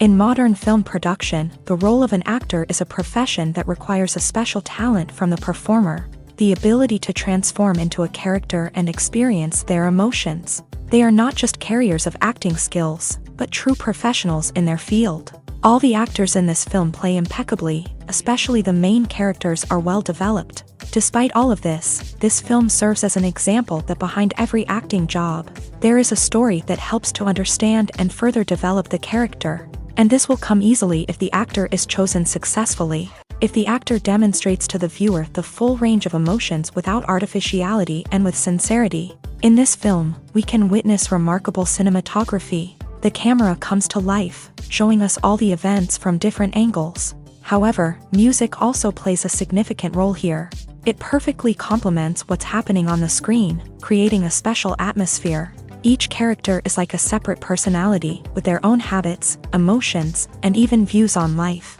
In modern film production, the role of an actor is a profession that requires a special talent from the performer, the ability to transform into a character and experience their emotions. They are not just carriers of acting skills, but true professionals in their field. All the actors in this film play impeccably, especially the main characters are well developed. Despite all of this film serves as an example that behind every acting job, there is a story that helps to understand and further develop the character. And this will come easily if the actor is chosen successfully. If the actor demonstrates to the viewer the full range of emotions without artificiality and with sincerity. In this film, we can witness remarkable cinematography. The camera comes to life, showing us all the events from different angles. However, music also plays a significant role here. It perfectly complements what's happening on the screen, creating a special atmosphere. Each character is like a separate personality, with their own habits, emotions, and even views on life.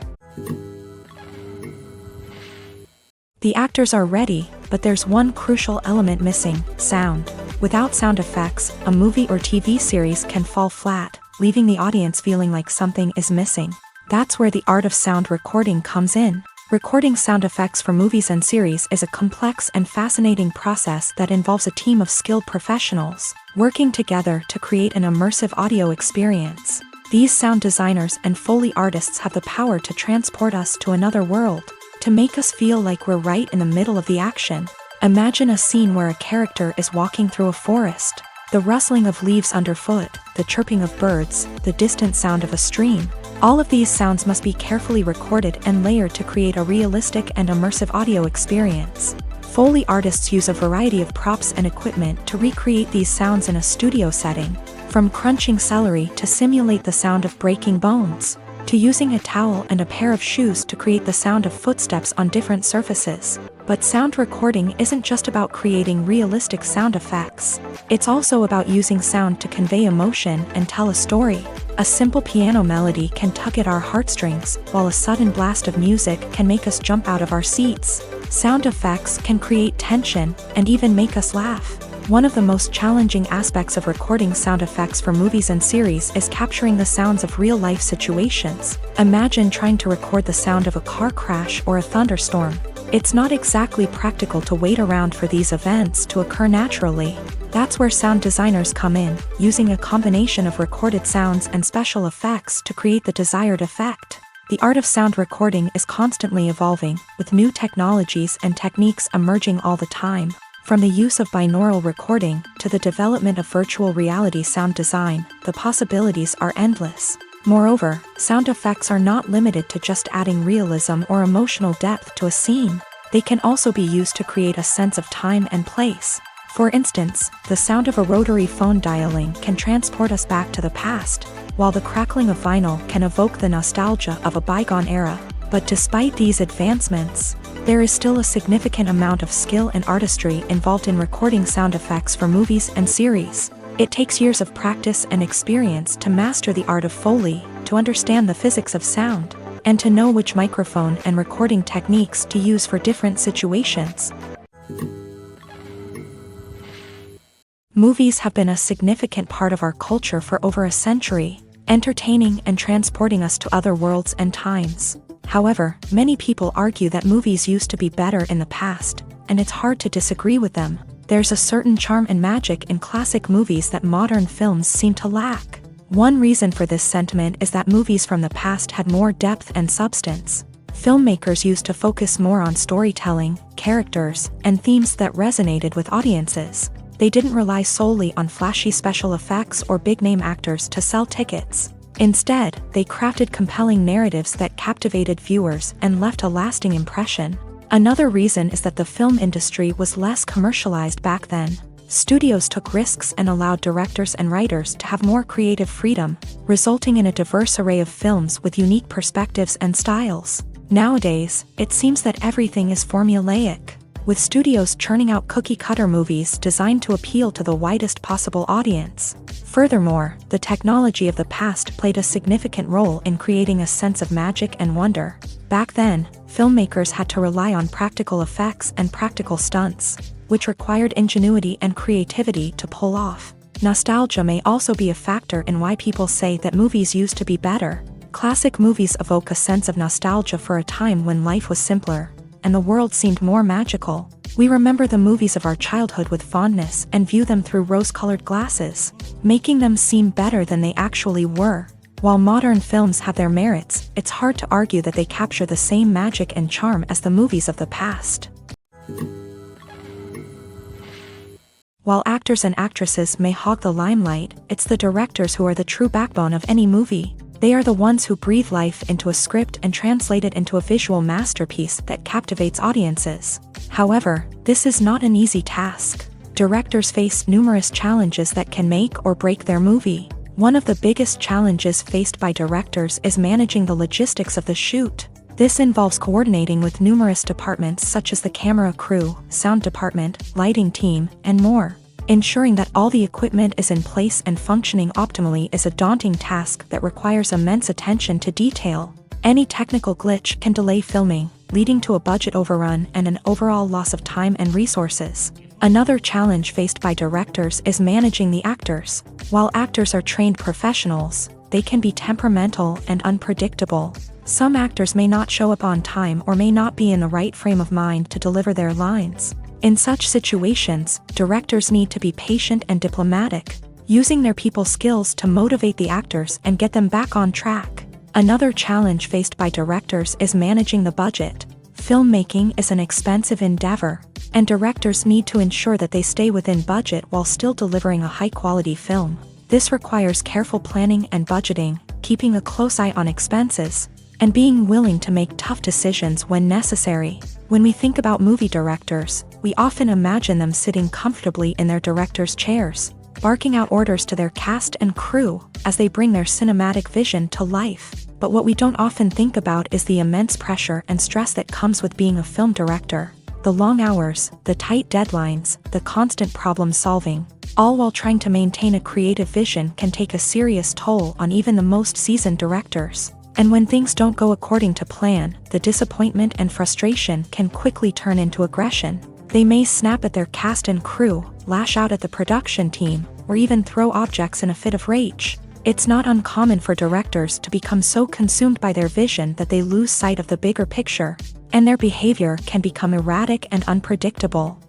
The actors are ready, but there's one crucial element missing: sound. Without sound effects, a movie or TV series can fall flat, leaving the audience feeling like something is missing. That's where the art of sound recording comes in. Recording sound effects for movies and series is a complex and fascinating process that involves a team of skilled professionals, working together to create an immersive audio experience. These sound designers and Foley artists have the power to transport us to another world, to make us feel like we're right in the middle of the action. Imagine a scene where a character is walking through a forest. The rustling of leaves underfoot, the chirping of birds, the distant sound of a stream. All of these sounds must be carefully recorded and layered to create a realistic and immersive audio experience. Foley artists use a variety of props and equipment to recreate these sounds in a studio setting, from crunching celery to simulate the sound of breaking bones, to using a towel and a pair of shoes to create the sound of footsteps on different surfaces. But sound recording isn't just about creating realistic sound effects. It's also about using sound to convey emotion and tell a story. A simple piano melody can tug at our heartstrings, while a sudden blast of music can make us jump out of our seats. Sound effects can create tension and even make us laugh. One of the most challenging aspects of recording sound effects for movies and series is capturing the sounds of real-life situations. Imagine trying to record the sound of a car crash or a thunderstorm. It's not exactly practical to wait around for these events to occur naturally. That's where sound designers come in, using a combination of recorded sounds and special effects to create the desired effect. The art of sound recording is constantly evolving, with new technologies and techniques emerging all the time. From the use of binaural recording to the development of virtual reality sound design, the possibilities are endless. Moreover, sound effects are not limited to just adding realism or emotional depth to a scene. They can also be used to create a sense of time and place. For instance, the sound of a rotary phone dialing can transport us back to the past, while the crackling of vinyl can evoke the nostalgia of a bygone era. But despite these advancements, there is still a significant amount of skill and artistry involved in recording sound effects for movies and series. It takes years of practice and experience to master the art of Foley, to understand the physics of sound, and to know which microphone and recording techniques to use for different situations. Movies have been a significant part of our culture for over a century, entertaining and transporting us to other worlds and times. However, many people argue that movies used to be better in the past, and it's hard to disagree with them. There's a certain charm and magic in classic movies that modern films seem to lack. One reason for this sentiment is that movies from the past had more depth and substance. Filmmakers used to focus more on storytelling, characters, and themes that resonated with audiences. They didn't rely solely on flashy special effects or big-name actors to sell tickets. Instead, they crafted compelling narratives that captivated viewers and left a lasting impression. Another reason is that the film industry was less commercialized back then. Studios took risks and allowed directors and writers to have more creative freedom, resulting in a diverse array of films with unique perspectives and styles. Nowadays, it seems that everything is formulaic, with studios churning out cookie-cutter movies designed to appeal to the widest possible audience. Furthermore, the technology of the past played a significant role in creating a sense of magic and wonder. Back then, filmmakers had to rely on practical effects and practical stunts, which required ingenuity and creativity to pull off. Nostalgia may also be a factor in why people say that movies used to be better. Classic movies evoke a sense of nostalgia for a time when life was simpler, and the world seemed more magical. We remember the movies of our childhood with fondness and view them through rose-colored glasses, making them seem better than they actually were. While modern films have their merits, it's hard to argue that they capture the same magic and charm as the movies of the past. While actors and actresses may hog the limelight, it's the directors who are the true backbone of any movie. They are the ones who breathe life into a script and translate it into a visual masterpiece that captivates audiences. However, this is not an easy task. Directors face numerous challenges that can make or break their movie. One of the biggest challenges faced by directors is managing the logistics of the shoot. This involves coordinating with numerous departments such as the camera crew, sound department, lighting team, and more. Ensuring that all the equipment is in place and functioning optimally is a daunting task that requires immense attention to detail. Any technical glitch can delay filming, leading to a budget overrun and an overall loss of time and resources. Another challenge faced by directors is managing the actors. While actors are trained professionals, they can be temperamental and unpredictable. Some actors may not show up on time or may not be in the right frame of mind to deliver their lines. In such situations, directors need to be patient and diplomatic, using their people skills to motivate the actors and get them back on track. Another challenge faced by directors is managing the budget. Filmmaking is an expensive endeavor, and directors need to ensure that they stay within budget while still delivering a high-quality film. This requires careful planning and budgeting, keeping a close eye on expenses, and being willing to make tough decisions when necessary. When we think about movie directors, we often imagine them sitting comfortably in their director's chairs, barking out orders to their cast and crew as they bring their cinematic vision to life. But what we don't often think about is the immense pressure and stress that comes with being a film director. The long hours, the tight deadlines, the constant problem solving, all while trying to maintain a creative vision can take a serious toll on even the most seasoned directors. And when things don't go according to plan, the disappointment and frustration can quickly turn into aggression. They may snap at their cast and crew, lash out at the production team, or even throw objects in a fit of rage. It's not uncommon for directors to become so consumed by their vision that they lose sight of the bigger picture, and their behavior can become erratic and unpredictable.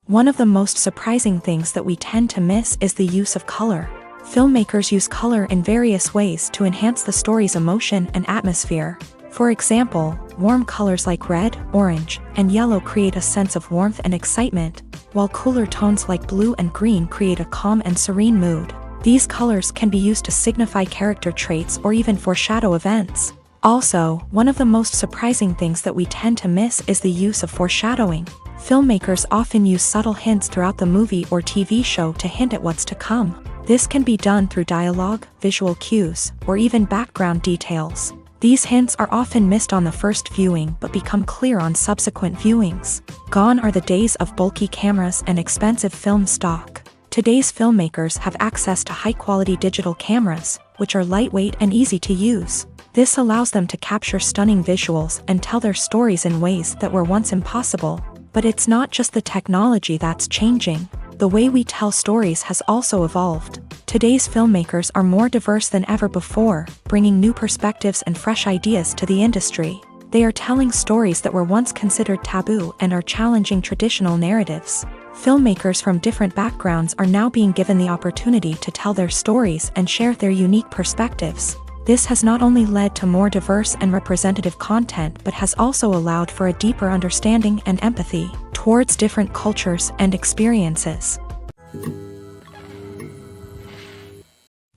One of the most surprising things that we tend to miss is the use of color. Filmmakers use color in various ways to enhance the story's emotion and atmosphere. For example, warm colors like red, orange, and yellow create a sense of warmth and excitement, while cooler tones like blue and green create a calm and serene mood. These colors can be used to signify character traits or even foreshadow events. Also, one of the most surprising things that we tend to miss is the use of foreshadowing. Filmmakers often use subtle hints throughout the movie or TV show to hint at what's to come. This can be done through dialogue, visual cues, or even background details. These hints are often missed on the first viewing but become clear on subsequent viewings. Gone are the days of bulky cameras and expensive film stock. Today's filmmakers have access to high-quality digital cameras, which are lightweight and easy to use. This allows them to capture stunning visuals and tell their stories in ways that were once impossible. But it's not just the technology that's changing. The way we tell stories has also evolved. Today's filmmakers are more diverse than ever before, bringing new perspectives and fresh ideas to the industry. They are telling stories that were once considered taboo and are challenging traditional narratives. Filmmakers from different backgrounds are now being given the opportunity to tell their stories and share their unique perspectives. This has not only led to more diverse and representative content but has also allowed for a deeper understanding and empathy towards different cultures and experiences.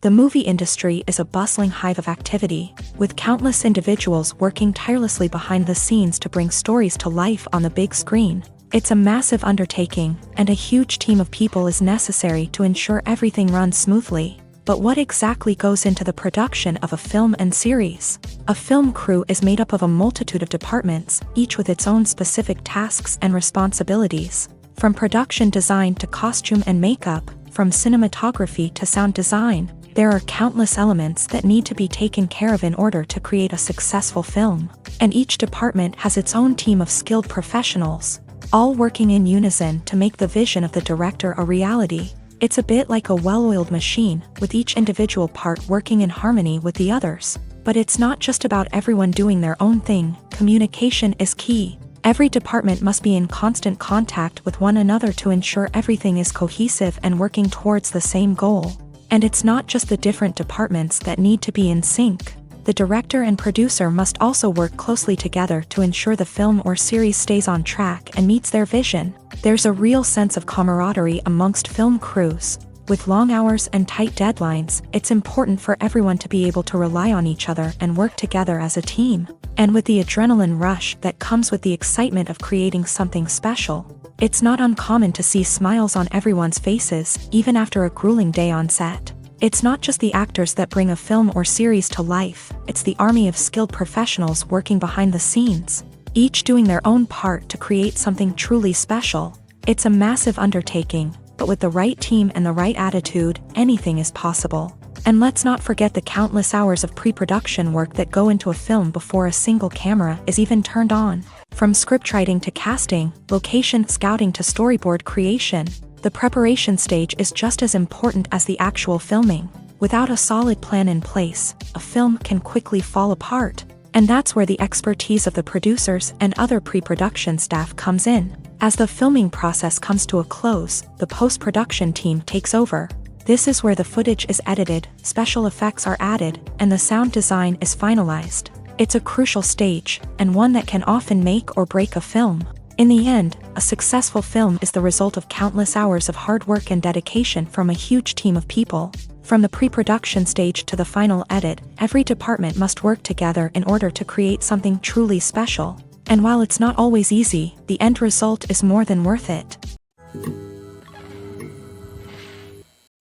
The movie industry is a bustling hive of activity, with countless individuals working tirelessly behind the scenes to bring stories to life on the big screen. It's a massive undertaking, and a huge team of people is necessary to ensure everything runs smoothly. But what exactly goes into the production of a film and series? A film crew is made up of a multitude of departments, each with its own specific tasks and responsibilities. From production design to costume and makeup, from cinematography to sound design, there are countless elements that need to be taken care of in order to create a successful film. And each department has its own team of skilled professionals, all working in unison to make the vision of the director a reality. It's a bit like a well-oiled machine, with each individual part working in harmony with the others. But it's not just about everyone doing their own thing. Communication is key. Every department must be in constant contact with one another to ensure everything is cohesive and working towards the same goal. And it's not just the different departments that need to be in sync. The director and producer must also work closely together to ensure the film or series stays on track and meets their vision. There's a real sense of camaraderie amongst film crews. With long hours and tight deadlines, it's important for everyone to be able to rely on each other and work together as a team. And with the adrenaline rush that comes with the excitement of creating something special, it's not uncommon to see smiles on everyone's faces, even after a grueling day on set. It's not just the actors that bring a film or series to life, it's the army of skilled professionals working behind the scenes, each doing their own part to create something truly special. It's a massive undertaking, but with the right team and the right attitude, anything is possible. And let's not forget the countless hours of pre-production work that go into a film before a single camera is even turned on. From scriptwriting to casting, location scouting to storyboard creation, the preparation stage is just as important as the actual filming. Without a solid plan in place, a film can quickly fall apart. And that's where the expertise of the producers and other pre-production staff comes in. As the filming process comes to a close, the post-production team takes over. This is where the footage is edited, special effects are added, and the sound design is finalized. It's a crucial stage, and one that can often make or break a film. In the end, a successful film is the result of countless hours of hard work and dedication from a huge team of people. From the pre-production stage to the final edit, every department must work together in order to create something truly special. And while it's not always easy, the end result is more than worth it.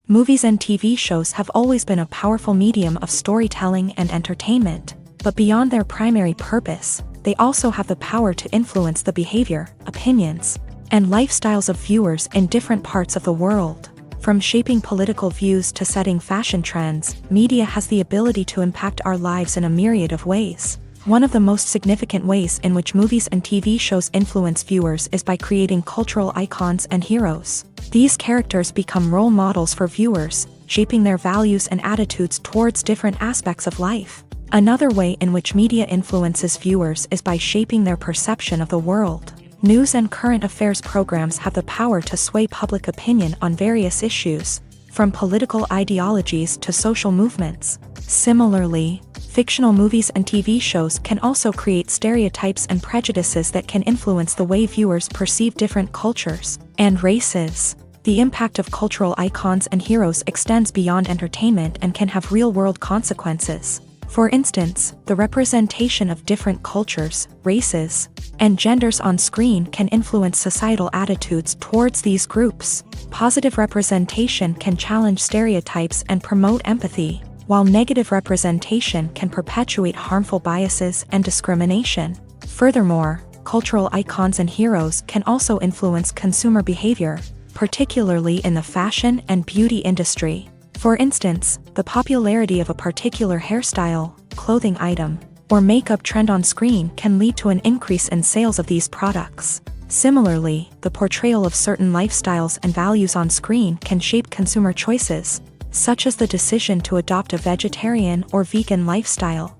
Movies and TV shows have always been a powerful medium of storytelling and entertainment. But beyond their primary purpose, they also have the power to influence the behavior, opinions, and lifestyles of viewers in different parts of the world. From shaping political views to setting fashion trends, media has the ability to impact our lives in a myriad of ways. One of the most significant ways in which movies and TV shows influence viewers is by creating cultural icons and heroes. These characters become role models for viewers, shaping their values and attitudes towards different aspects of life. Another way in which media influences viewers is by shaping their perception of the world. News and current affairs programs have the power to sway public opinion on various issues, from political ideologies to social movements. Similarly, fictional movies and TV shows can also create stereotypes and prejudices that can influence the way viewers perceive different cultures and races. The impact of cultural icons and heroes extends beyond entertainment and can have real-world consequences. For instance, the representation of different cultures, races, and genders on screen can influence societal attitudes towards these groups. Positive representation can challenge stereotypes and promote empathy, while negative representation can perpetuate harmful biases and discrimination. Furthermore, cultural icons and heroes can also influence consumer behavior, particularly in the fashion and beauty industry. For instance, the popularity of a particular hairstyle, clothing item, or makeup trend on screen can lead to an increase in sales of these products. Similarly, the portrayal of certain lifestyles and values on screen can shape consumer choices, such as the decision to adopt a vegetarian or vegan lifestyle.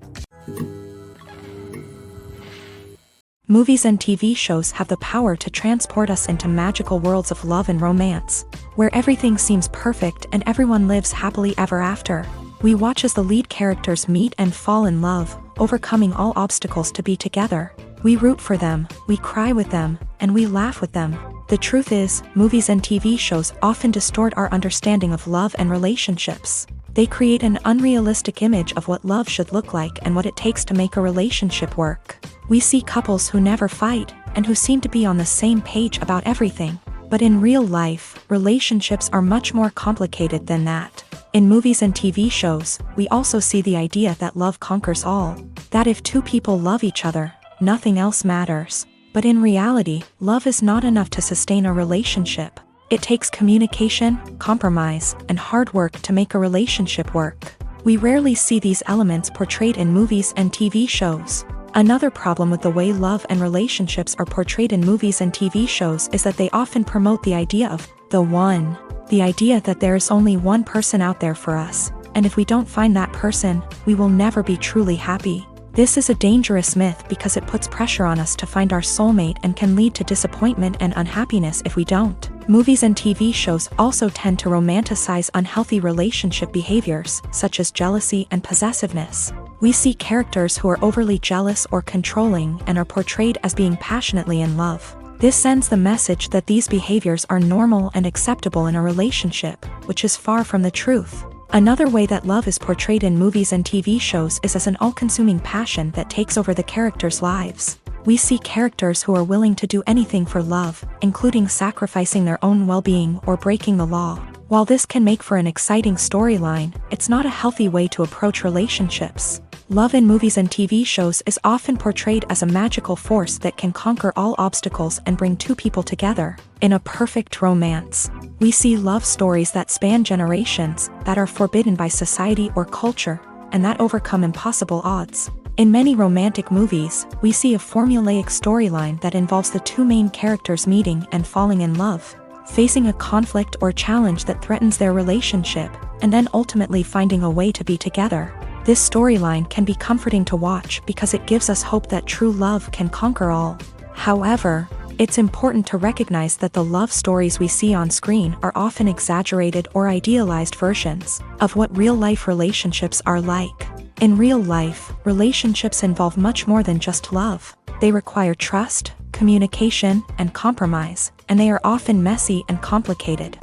Movies and TV shows have the power to transport us into magical worlds of love and romance, where everything seems perfect and everyone lives happily ever after. We watch as the lead characters meet and fall in love, overcoming all obstacles to be together. We root for them, we cry with them, and we laugh with them. The truth is, movies and TV shows often distort our understanding of love and relationships. They create an unrealistic image of what love should look like and what it takes to make a relationship work. We see couples who never fight, and who seem to be on the same page about everything. But in real life, relationships are much more complicated than that. In movies and TV shows, we also see the idea that love conquers all. That if two people love each other, nothing else matters. But in reality, love is not enough to sustain a relationship. It takes communication, compromise, and hard work to make a relationship work. We rarely see these elements portrayed in movies and TV shows. Another problem with the way love and relationships are portrayed in movies and TV shows is that they often promote the idea of the one. The idea that there is only one person out there for us, and if we don't find that person, we will never be truly happy. This is a dangerous myth because it puts pressure on us to find our soulmate and can lead to disappointment and unhappiness if we don't. Movies and TV shows also tend to romanticize unhealthy relationship behaviors, such as jealousy and possessiveness. We see characters who are overly jealous or controlling and are portrayed as being passionately in love. This sends the message that these behaviors are normal and acceptable in a relationship, which is far from the truth. Another way that love is portrayed in movies and TV shows is as an all-consuming passion that takes over the characters' lives. We see characters who are willing to do anything for love, including sacrificing their own well-being or breaking the law. While this can make for an exciting storyline, it's not a healthy way to approach relationships. Love in movies and TV shows is often portrayed as a magical force that can conquer all obstacles and bring two people together in a perfect romance. We see love stories that span generations, that are forbidden by society or culture, and that overcome impossible odds. In many romantic movies, we see a formulaic storyline that involves the two main characters meeting and falling in love, facing a conflict or challenge that threatens their relationship, and then ultimately finding a way to be together. This storyline can be comforting to watch because it gives us hope that true love can conquer all. However, it's important to recognize that the love stories we see on screen are often exaggerated or idealized versions of what real-life relationships are like. In real life, relationships involve much more than just love. They require trust, communication, and compromise, and they are often messy and complicated.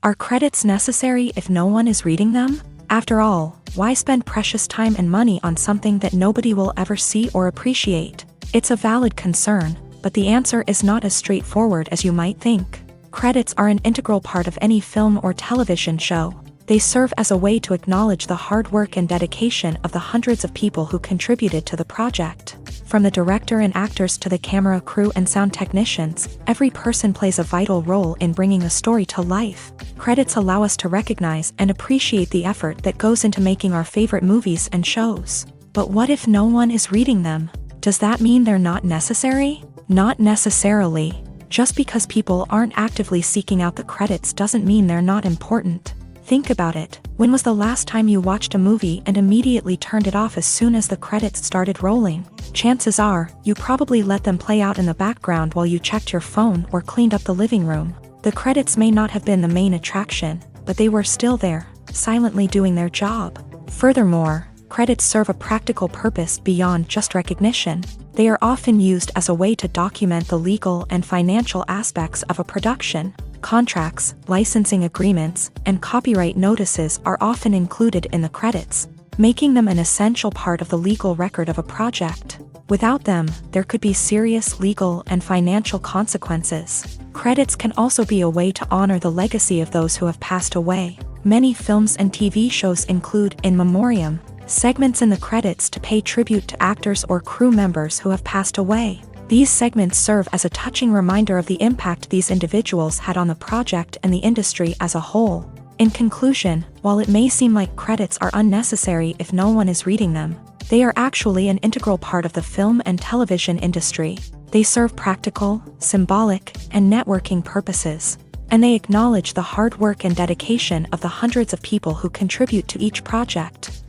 Are credits necessary if no one is reading them? After all, why spend precious time and money on something that nobody will ever see or appreciate? It's a valid concern, but the answer is not as straightforward as you might think. Credits are an integral part of any film or television show. They serve as a way to acknowledge the hard work and dedication of the hundreds of people who contributed to the project. From the director and actors to the camera crew and sound technicians, every person plays a vital role in bringing a story to life. Credits allow us to recognize and appreciate the effort that goes into making our favorite movies and shows. But what if no one is reading them? Does that mean they're not necessary? Not necessarily. Just because people aren't actively seeking out the credits doesn't mean they're not important. Think about it. When was the last time you watched a movie and immediately turned it off as soon as the credits started rolling? Chances are, you probably let them play out in the background while you checked your phone or cleaned up the living room. The credits may not have been the main attraction, but they were still there, silently doing their job. Furthermore, credits serve a practical purpose beyond just recognition. They are often used as a way to document the legal and financial aspects of a production. Contracts, licensing agreements, and copyright notices are often included in the credits, making them an essential part of the legal record of a project. Without them, there could be serious legal and financial consequences. Credits can also be a way to honor the legacy of those who have passed away. Many films and TV shows include in memoriam segments in the credits to pay tribute to actors or crew members who have passed away. These segments serve as a touching reminder of the impact these individuals had on the project and the industry as a whole. In conclusion, while it may seem like credits are unnecessary if no one is reading them, they are actually an integral part of the film and television industry. They serve practical, symbolic, and networking purposes, and they acknowledge the hard work and dedication of the hundreds of people who contribute to each project.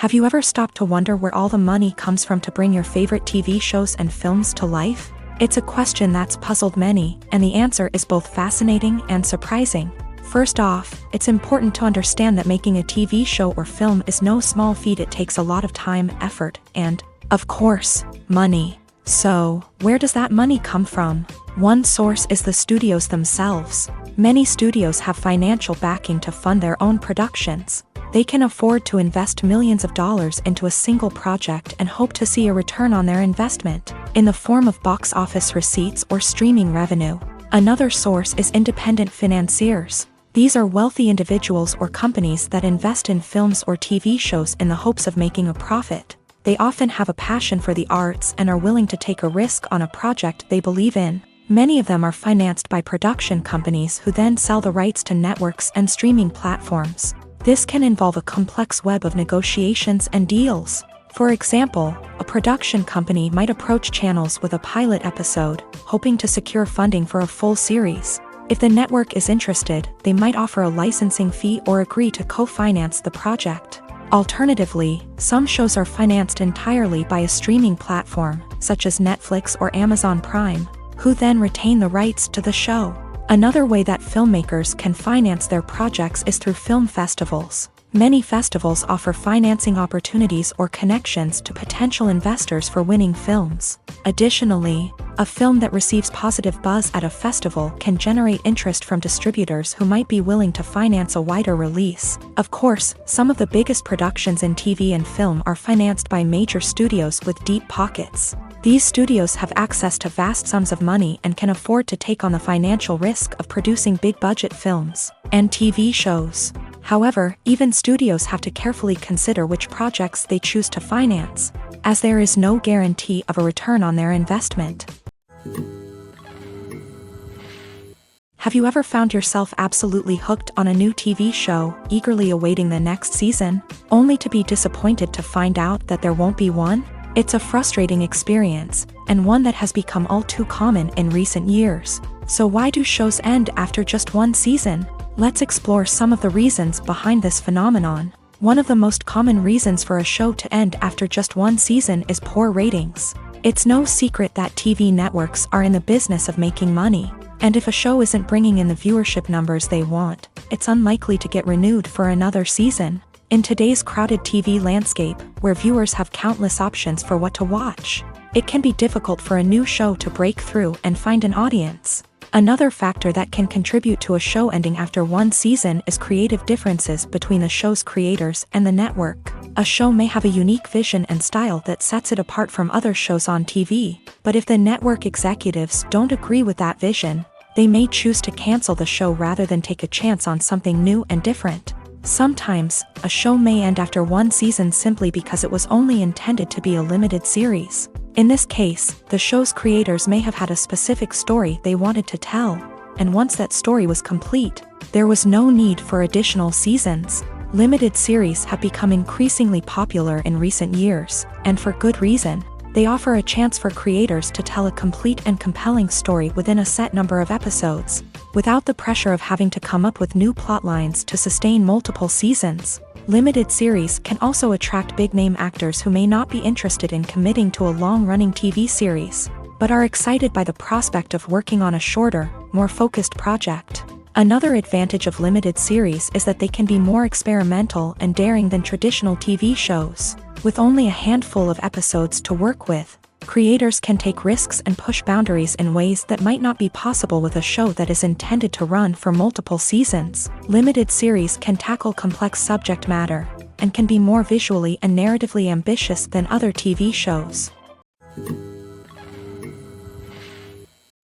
Have you ever stopped to wonder where all the money comes from to bring your favorite TV shows and films to life? It's a question that's puzzled many, and the answer is both fascinating and surprising. First off, it's important to understand that making a TV show or film is no small feat. It takes a lot of time, effort, and, of course, money. So, where does that money come from? One source is the studios themselves. Many studios have financial backing to fund their own productions. They can afford to invest millions of dollars into a single project and hope to see a return on their investment, in the form of box office receipts or streaming revenue. Another source is independent financiers. These are wealthy individuals or companies that invest in films or TV shows in the hopes of making a profit. They often have a passion for the arts and are willing to take a risk on a project they believe in. Many of them are financed by production companies who then sell the rights to networks and streaming platforms. This can involve a complex web of negotiations and deals. For example, a production company might approach channels with a pilot episode, hoping to secure funding for a full series. If the network is interested, they might offer a licensing fee or agree to co-finance the project. Alternatively, some shows are financed entirely by a streaming platform, such as Netflix or Amazon Prime, who then retain the rights to the show. Another way that filmmakers can finance their projects is through film festivals. Many festivals offer financing opportunities or connections to potential investors for winning films. Additionally, a film that receives positive buzz at a festival can generate interest from distributors who might be willing to finance a wider release. Of course, some of the biggest productions in TV and film are financed by major studios with deep pockets. These studios have access to vast sums of money and can afford to take on the financial risk of producing big-budget films and TV shows. However, even studios have to carefully consider which projects they choose to finance, as there is no guarantee of a return on their investment. Have you ever found yourself absolutely hooked on a new TV show, eagerly awaiting the next season, only to be disappointed to find out that there won't be one? It's a frustrating experience, and one that has become all too common in recent years. So why do shows end after just one season? Let's explore some of the reasons behind this phenomenon. One of the most common reasons for a show to end after just one season is poor ratings. It's no secret that TV networks are in the business of making money, and if a show isn't bringing in the viewership numbers they want, it's unlikely to get renewed for another season. In today's crowded TV landscape, where viewers have countless options for what to watch, it can be difficult for a new show to break through and find an audience. Another factor that can contribute to a show ending after one season is creative differences between the show's creators and the network. A show may have a unique vision and style that sets it apart from other shows on TV, but if the network executives don't agree with that vision, they may choose to cancel the show rather than take a chance on something new and different. Sometimes, a show may end after one season simply because it was only intended to be a limited series. In this case, the show's creators may have had a specific story they wanted to tell, and once that story was complete, there was no need for additional seasons. Limited series have become increasingly popular in recent years, and for good reason. They offer a chance for creators to tell a complete and compelling story within a set number of episodes, without the pressure of having to come up with new plot lines to sustain multiple seasons. Limited series can also attract big-name actors who may not be interested in committing to a long-running TV series, but are excited by the prospect of working on a shorter, more focused project. Another advantage of limited series is that they can be more experimental and daring than traditional TV shows. With only a handful of episodes to work with, creators can take risks and push boundaries in ways that might not be possible with a show that is intended to run for multiple seasons. Limited series can tackle complex subject matter, and can be more visually and narratively ambitious than other TV shows.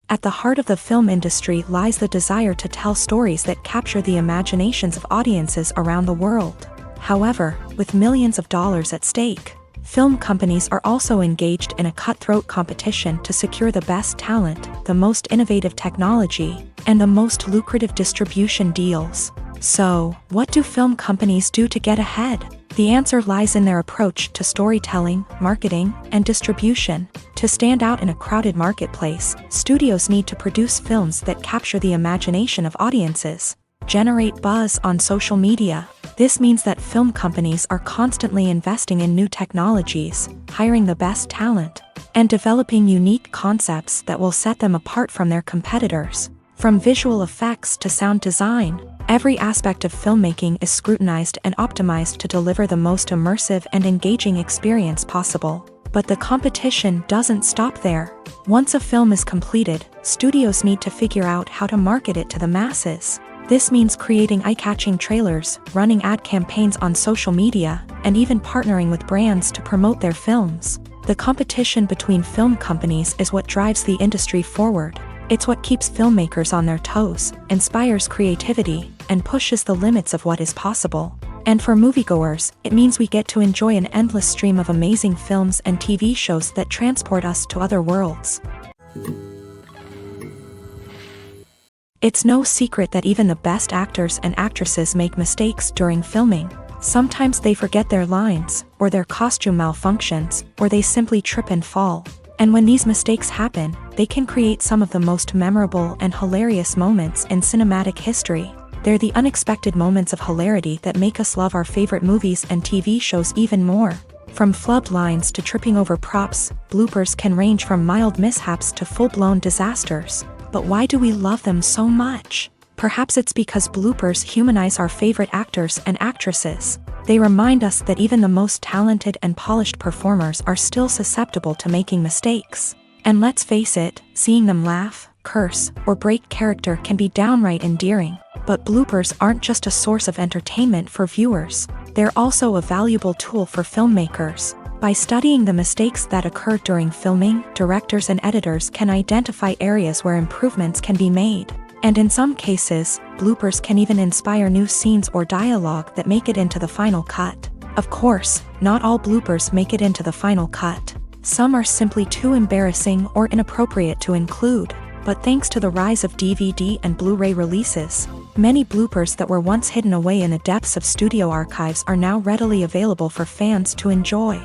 At the heart of the film industry lies the desire to tell stories that capture the imaginations of audiences around the world. However, with millions of dollars at stake, film companies are also engaged in a cutthroat competition to secure the best talent, the most innovative technology, and the most lucrative distribution deals. So, what do film companies do to get ahead? The answer lies in their approach to storytelling, marketing, and distribution. To stand out in a crowded marketplace, studios need to produce films that capture the imagination of audiences, generate buzz on social media, This means that film companies are constantly investing in new technologies, hiring the best talent, and developing unique concepts that will set them apart from their competitors. From visual effects to sound design, every aspect of filmmaking is scrutinized and optimized to deliver the most immersive and engaging experience possible. But the competition doesn't stop there. Once a film is completed, studios need to figure out how to market it to the masses. This means creating eye-catching trailers, running ad campaigns on social media, and even partnering with brands to promote their films. The competition between film companies is what drives the industry forward. It's what keeps filmmakers on their toes, inspires creativity, and pushes the limits of what is possible. And for moviegoers, it means we get to enjoy an endless stream of amazing films and TV shows that transport us to other worlds. It's no secret that even the best actors and actresses make mistakes during filming. Sometimes they forget their lines, or their costume malfunctions, or they simply trip and fall. And when these mistakes happen, they can create some of the most memorable and hilarious moments in cinematic history. They're the unexpected moments of hilarity that make us love our favorite movies and TV shows even more. From flubbed lines to tripping over props, bloopers can range from mild mishaps to full-blown disasters. But why do we love them so much? Perhaps it's because bloopers humanize our favorite actors and actresses. They remind us that even the most talented and polished performers are still susceptible to making mistakes. And let's face it, seeing them laugh, curse, or break character can be downright endearing. But bloopers aren't just a source of entertainment for viewers. They're also a valuable tool for filmmakers. By studying the mistakes that occur during filming, directors and editors can identify areas where improvements can be made. And in some cases, bloopers can even inspire new scenes or dialogue that make it into the final cut. Of course, not all bloopers make it into the final cut. Some are simply too embarrassing or inappropriate to include. But thanks to the rise of DVD and Blu-ray releases, many bloopers that were once hidden away in the depths of studio archives are now readily available for fans to enjoy.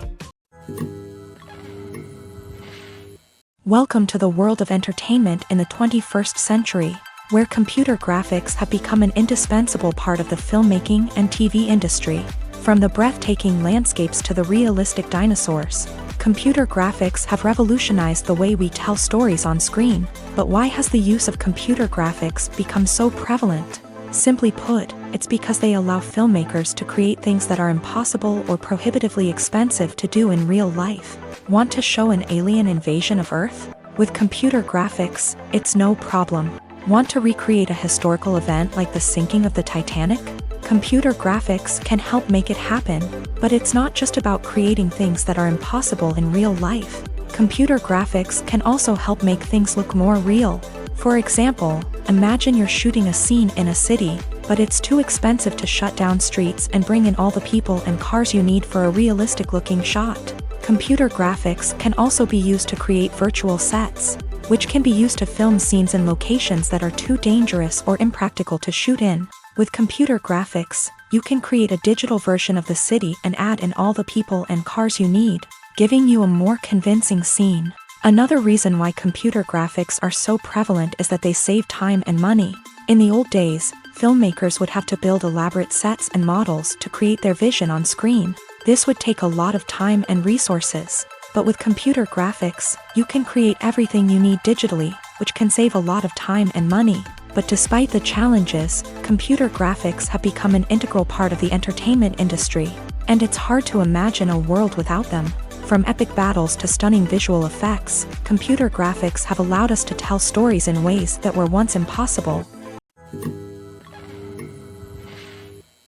Welcome to the world of entertainment in the 21st century, where computer graphics have become an indispensable part of the filmmaking and TV industry. From the breathtaking landscapes to the realistic dinosaurs, computer graphics have revolutionized the way we tell stories on screen. But why has the use of computer graphics become so prevalent? Simply put, it's because they allow filmmakers to create things that are impossible or prohibitively expensive to do in real life. Want to show an alien invasion of Earth? With computer graphics, it's no problem. Want to recreate a historical event like the sinking of the Titanic? Computer graphics can help make it happen. But it's not just about creating things that are impossible in real life. Computer graphics can also help make things look more real. For example, imagine you're shooting a scene in a city, but it's too expensive to shut down streets and bring in all the people and cars you need for a realistic-looking shot. Computer graphics can also be used to create virtual sets, which can be used to film scenes in locations that are too dangerous or impractical to shoot in. With computer graphics, you can create a digital version of the city and add in all the people and cars you need, giving you a more convincing scene. Another reason why computer graphics are so prevalent is that they save time and money. In the old days, filmmakers would have to build elaborate sets and models to create their vision on screen. This would take a lot of time and resources. But with computer graphics, you can create everything you need digitally, which can save a lot of time and money. But despite the challenges, computer graphics have become an integral part of the entertainment industry, and it's hard to imagine a world without them. From epic battles to stunning visual effects, computer graphics have allowed us to tell stories in ways that were once impossible.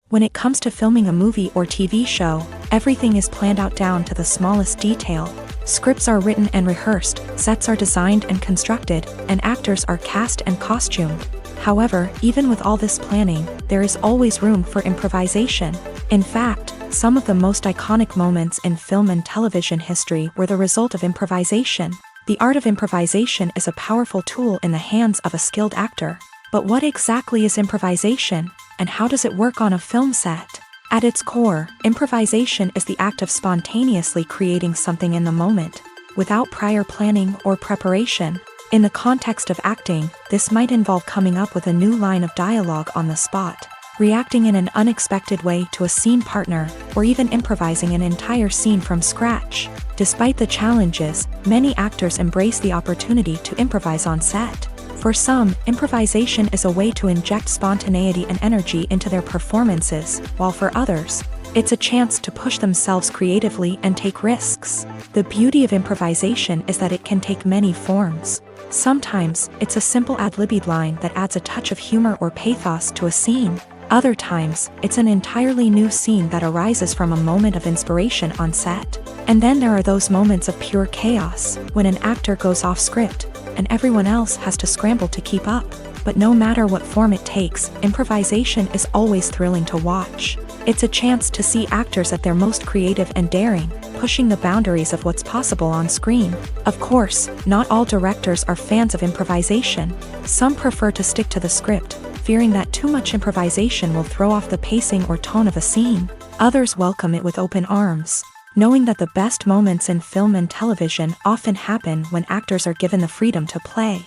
When it comes to filming a movie or TV show, everything is planned out down to the smallest detail. Scripts are written and rehearsed, sets are designed and constructed, and actors are cast and costumed. However, even with all this planning, there is always room for improvisation. In fact, some of the most iconic moments in film and television history were the result of improvisation. The art of improvisation is a powerful tool in the hands of a skilled actor. But what exactly is improvisation, and how does it work on a film set? At its core, improvisation is the act of spontaneously creating something in the moment, without prior planning or preparation. In the context of acting, this might involve coming up with a new line of dialogue on the spot, reacting in an unexpected way to a scene partner, or even improvising an entire scene from scratch. Despite the challenges, many actors embrace the opportunity to improvise on set. For some, improvisation is a way to inject spontaneity and energy into their performances, while for others, it's a chance to push themselves creatively and take risks. The beauty of improvisation is that it can take many forms. Sometimes, it's a simple ad-libbed line that adds a touch of humor or pathos to a scene. Other times, it's an entirely new scene that arises from a moment of inspiration on set. And then there are those moments of pure chaos, when an actor goes off script, and everyone else has to scramble to keep up. But no matter what form it takes, improvisation is always thrilling to watch. It's a chance to see actors at their most creative and daring, pushing the boundaries of what's possible on screen. Of course, not all directors are fans of improvisation. Some prefer to stick to the script, fearing that too much improvisation will throw off the pacing or tone of a scene. Others welcome it with open arms, knowing that the best moments in film and television often happen when actors are given the freedom to play.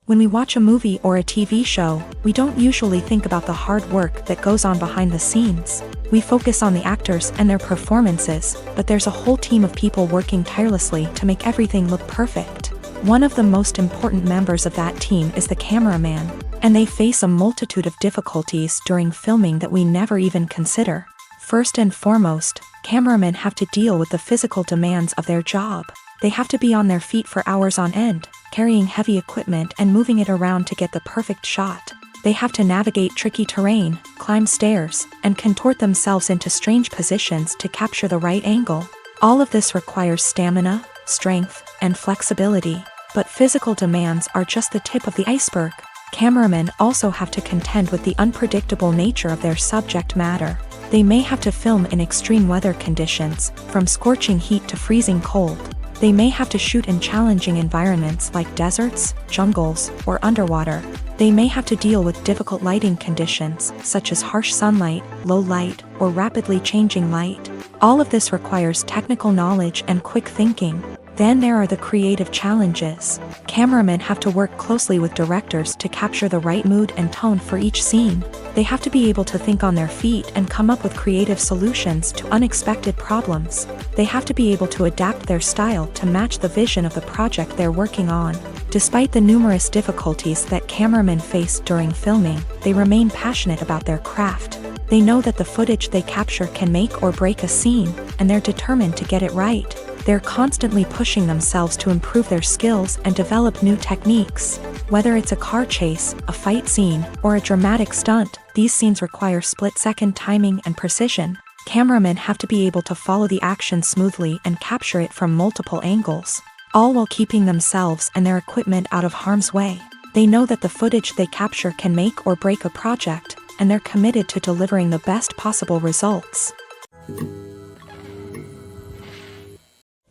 When we watch a movie or a TV show, we don't usually think about the hard work that goes on behind the scenes. We focus on the actors and their performances, but there's a whole team of people working tirelessly to make everything look perfect. One of the most important members of that team is the cameraman, and they face a multitude of difficulties during filming that we never even consider. First and foremost, cameramen have to deal with the physical demands of their job. They have to be on their feet for hours on end, carrying heavy equipment and moving it around to get the perfect shot. They have to navigate tricky terrain, climb stairs, and contort themselves into strange positions to capture the right angle. All of this requires stamina, strength, and flexibility. But physical demands are just the tip of the iceberg. Cameramen also have to contend with the unpredictable nature of their subject matter. They may have to film in extreme weather conditions, from scorching heat to freezing cold. They may have to shoot in challenging environments like deserts, jungles, or underwater. They may have to deal with difficult lighting conditions, such as harsh sunlight, low light, or rapidly changing light. All of this requires technical knowledge and quick thinking. Then there are the creative challenges. Cameramen have to work closely with directors to capture the right mood and tone for each scene. They have to be able to think on their feet and come up with creative solutions to unexpected problems. They have to be able to adapt their style to match the vision of the project they're working on. Despite the numerous difficulties that cameramen face during filming, they remain passionate about their craft. They know that the footage they capture can make or break a scene, and they're determined to get it right. They're constantly pushing themselves to improve their skills and develop new techniques. Whether it's a car chase, a fight scene, or a dramatic stunt, these scenes require split-second timing and precision. Cameramen have to be able to follow the action smoothly and capture it from multiple angles, all while keeping themselves and their equipment out of harm's way. They know that the footage they capture can make or break a project, and they're committed to delivering the best possible results.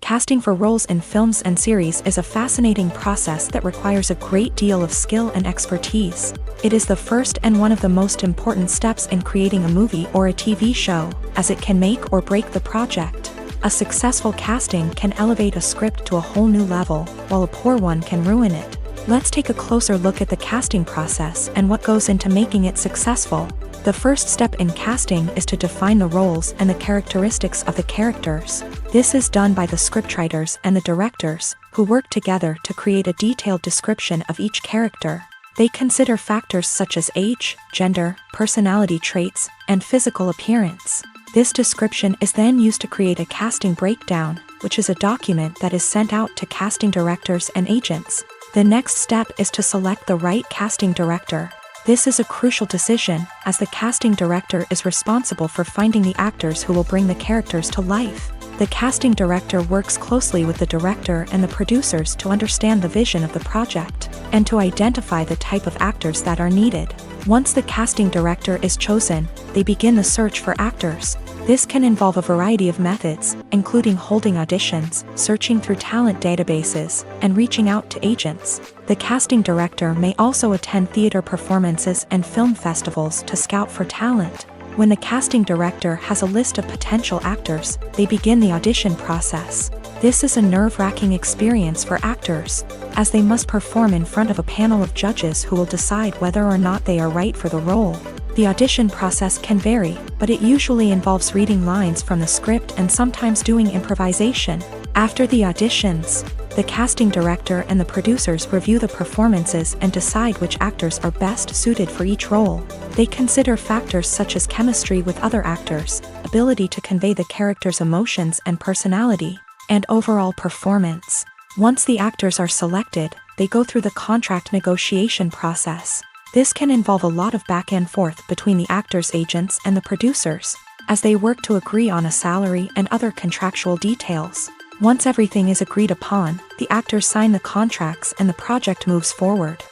Casting for roles in films and series is a fascinating process that requires a great deal of skill and expertise. It is the first and one of the most important steps in creating a movie or a TV show, as it can make or break the project. A successful casting can elevate a script to a whole new level, while a poor one can ruin it. Let's take a closer look at the casting process and what goes into making it successful. The first step in casting is to define the roles and the characteristics of the characters. This is done by the scriptwriters and the directors, who work together to create a detailed description of each character. They consider factors such as age, gender, personality traits, and physical appearance. This description is then used to create a casting breakdown, which is a document that is sent out to casting directors and agents. The next step is to select the right casting director. This is a crucial decision, as the casting director is responsible for finding the actors who will bring the characters to life. The casting director works closely with the director and the producers to understand the vision of the project, and to identify the type of actors that are needed. Once the casting director is chosen, they begin the search for actors. This can involve a variety of methods, including holding auditions, searching through talent databases, and reaching out to agents. The casting director may also attend theater performances and film festivals to scout for talent. When the casting director has a list of potential actors, they begin the audition process. This is a nerve-wracking experience for actors, as they must perform in front of a panel of judges who will decide whether or not they are right for the role. The audition process can vary, but it usually involves reading lines from the script and sometimes doing improvisation. After the auditions, the casting director and the producers review the performances and decide which actors are best suited for each role. They consider factors such as chemistry with other actors, ability to convey the character's emotions and personality, and overall performance. Once the actors are selected, they go through the contract negotiation process. This can involve a lot of back and forth between the actors' agents and the producers, as they work to agree on a salary and other contractual details. Once everything is agreed upon, the actors sign the contracts and the project moves forward.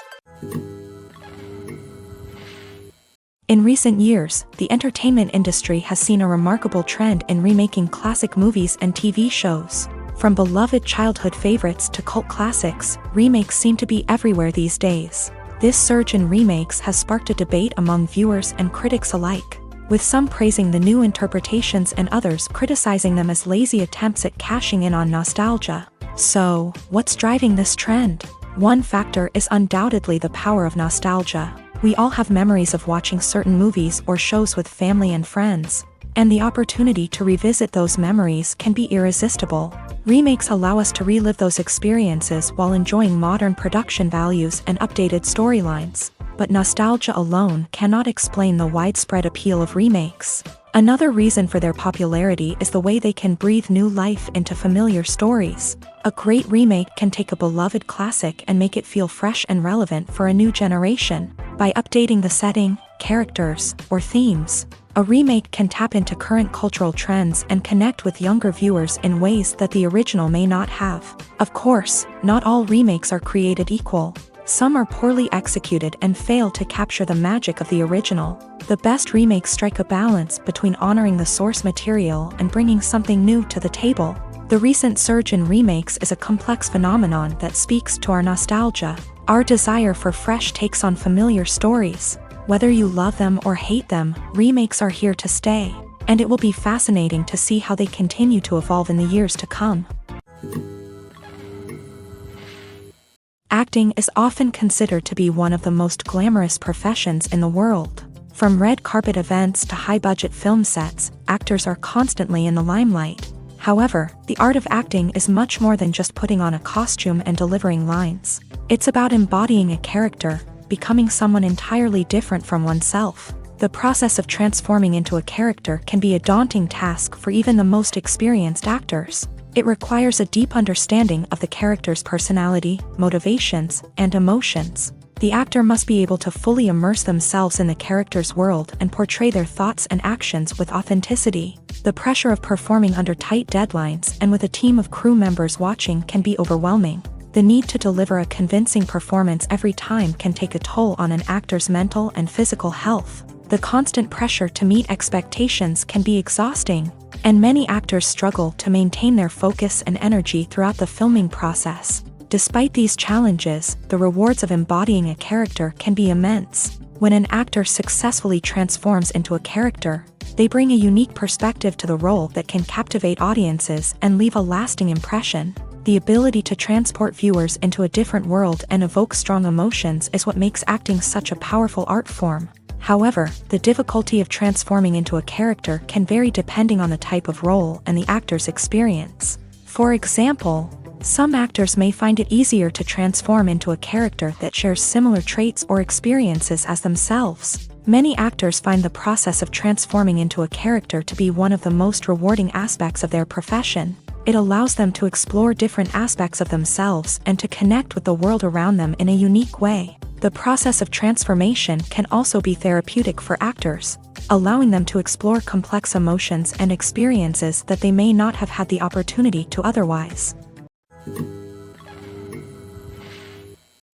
In recent years, the entertainment industry has seen a remarkable trend in remaking classic movies and TV shows. From beloved childhood favorites to cult classics, remakes seem to be everywhere these days. This surge in remakes has sparked a debate among viewers and critics alike, with some praising the new interpretations and others criticizing them as lazy attempts at cashing in on nostalgia. So, what's driving this trend? One factor is undoubtedly the power of nostalgia. We all have memories of watching certain movies or shows with family and friends, and the opportunity to revisit those memories can be irresistible. Remakes allow us to relive those experiences while enjoying modern production values and updated storylines. But nostalgia alone cannot explain the widespread appeal of remakes. Another reason for their popularity is the way they can breathe new life into familiar stories. A great remake can take a beloved classic and make it feel fresh and relevant for a new generation. By updating the setting, characters, or themes, a remake can tap into current cultural trends and connect with younger viewers in ways that the original may not have. Of course, not all remakes are created equal. Some are poorly executed and fail to capture the magic of the original. The best remakes strike a balance between honoring the source material and bringing something new to the table. The recent surge in remakes is a complex phenomenon that speaks to our nostalgia, our desire for fresh takes on familiar stories. Whether you love them or hate them, remakes are here to stay, and it will be fascinating to see how they continue to evolve in the years to come. Acting is often considered to be one of the most glamorous professions in the world. From red carpet events to high-budget film sets, actors are constantly in the limelight. However, the art of acting is much more than just putting on a costume and delivering lines. It's about embodying a character, becoming someone entirely different from oneself. The process of transforming into a character can be a daunting task for even the most experienced actors. It requires a deep understanding of the character's personality, motivations, and emotions. The actor must be able to fully immerse themselves in the character's world and portray their thoughts and actions with authenticity. The pressure of performing under tight deadlines and with a team of crew members watching can be overwhelming. The need to deliver a convincing performance every time can take a toll on an actor's mental and physical health. The constant pressure to meet expectations can be exhausting, and many actors struggle to maintain their focus and energy throughout the filming process. Despite these challenges, the rewards of embodying a character can be immense. When an actor successfully transforms into a character, they bring a unique perspective to the role that can captivate audiences and leave a lasting impression. The ability to transport viewers into a different world and evoke strong emotions is what makes acting such a powerful art form. However, the difficulty of transforming into a character can vary depending on the type of role and the actor's experience. For example, some actors may find it easier to transform into a character that shares similar traits or experiences as themselves. Many actors find the process of transforming into a character to be one of the most rewarding aspects of their profession. It allows them to explore different aspects of themselves and to connect with the world around them in a unique way. The process of transformation can also be therapeutic for actors, allowing them to explore complex emotions and experiences that they may not have had the opportunity to otherwise.